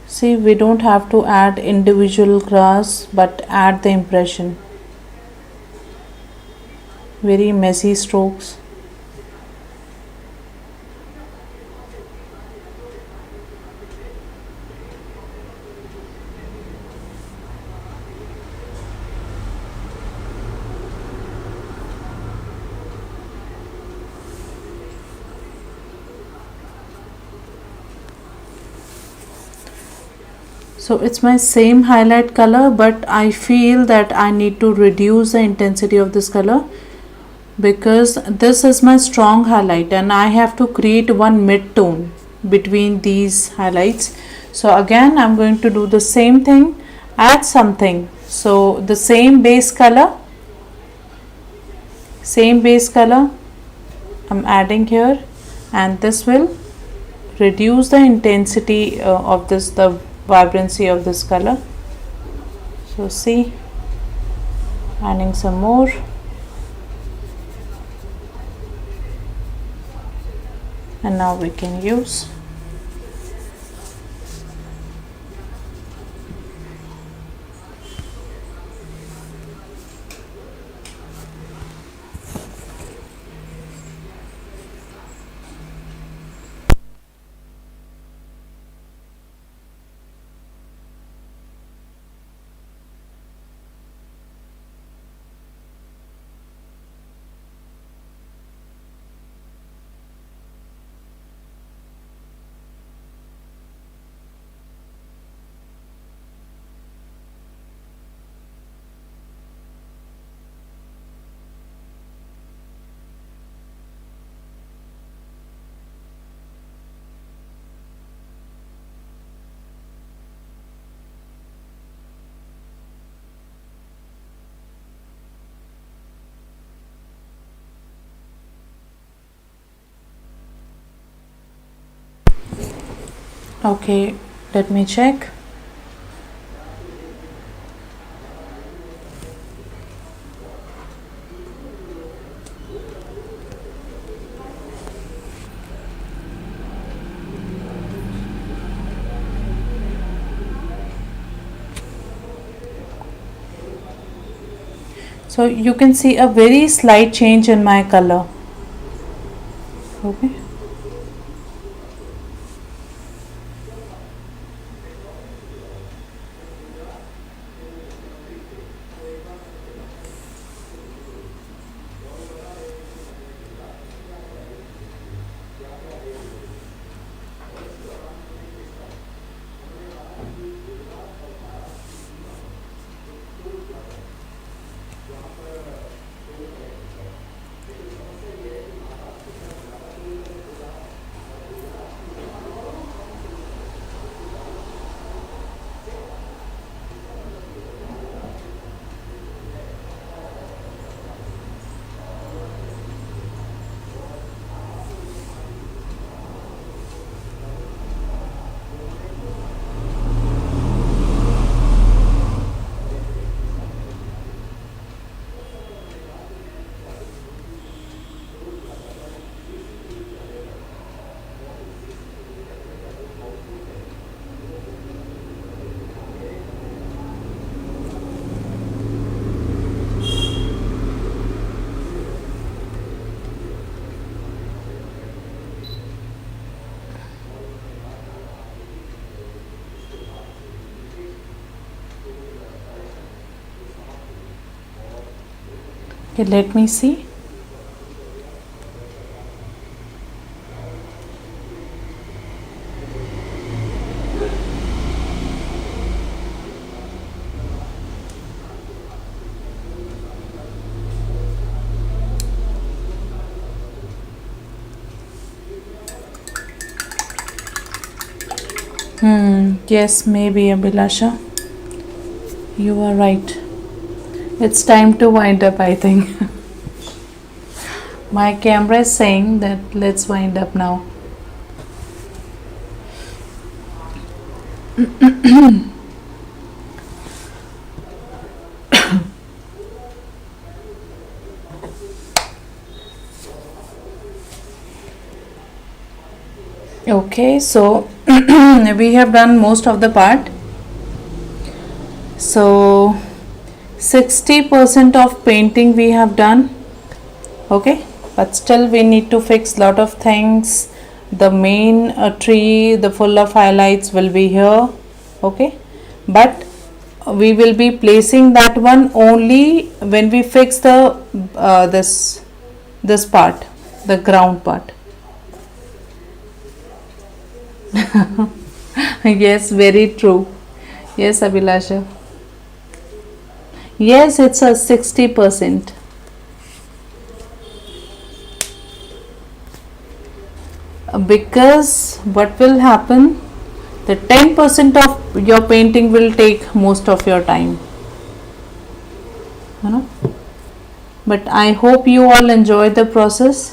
See, we don't have to add individual grass but add the impression. Very messy strokes. So it's my same highlight color, but I feel that I need to reduce the intensity of this color because this is my strong highlight and I have to create one mid-tone between these highlights. So again I'm going to do the same thing, add something. So the same base color I'm adding here, and this will reduce the intensity of this, the vibrancy of this color. So see, adding some more. And now we can use. Okay, let me check. So you can see a very slight change in my color. Okay. Okay, let me see. Yes, maybe Abhilasha. You are right. It's time to wind up, I think. My camera is saying that let's wind up now. Okay, so we have done most of the part. So 60% of painting we have done. Okay, but still we need to fix lot of things. The main tree, the full of highlights will be here. Okay, but we will be placing that one only when we fix the this part, the ground part. Yes, very true. Yes, Abhilasha. Yes, it's a 60%. Because what will happen, the 10% of your painting will take most of your time, you know. But I hope you all enjoy the process.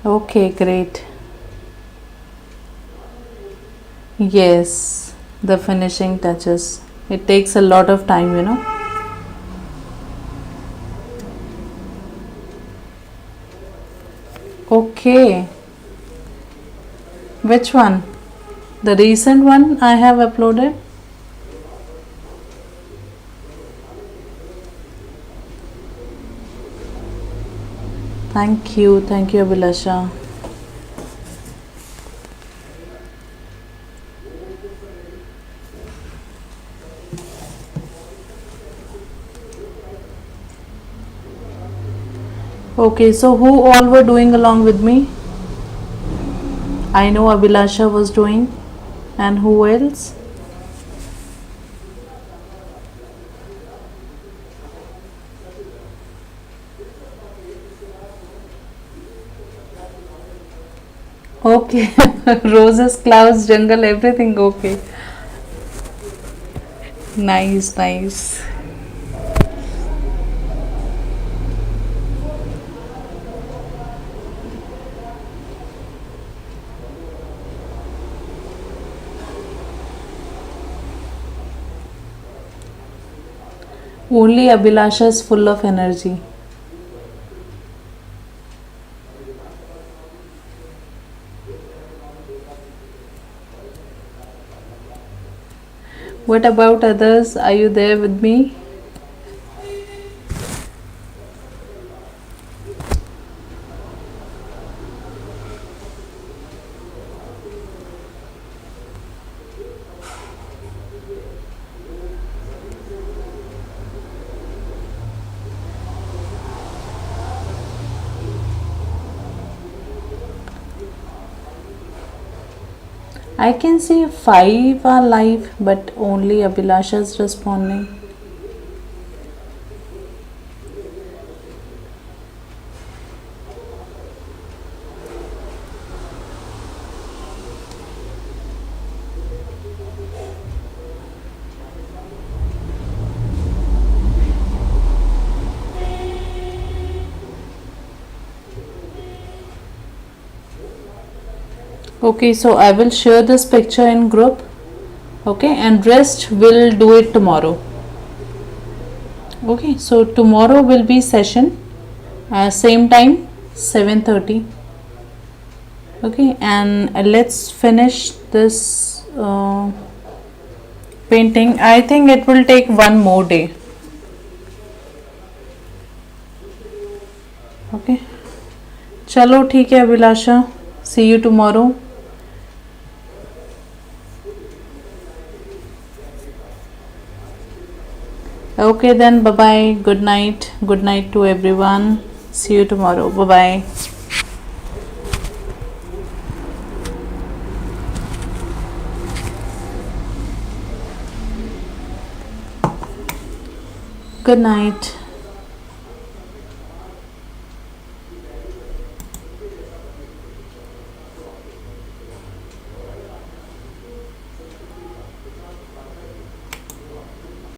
Okay, great. Yes, the finishing touches. It takes a lot of time, you know. Okay, which one? The recent one I have uploaded? Thank you, Abhilasha. Okay, so who all were doing along with me? I know Abhilasha was doing, and who else? Okay, roses, clouds, jungle, everything okay. Nice, nice. Only Abhilasha is full of energy. What about others? Are you there with me? I can see 5 are live, but only Abhilasha is responding. Okay, so I will share this picture in group. Okay, and rest will do it tomorrow. Okay, so tomorrow will be session, same time 7:30. Okay, and let's finish this painting. I think it will take one more day. Okay. चलो ठीक है अभिलाषा. See you tomorrow. Okay then, bye bye. Good night. Good night to everyone. See you tomorrow. Bye bye. Good night.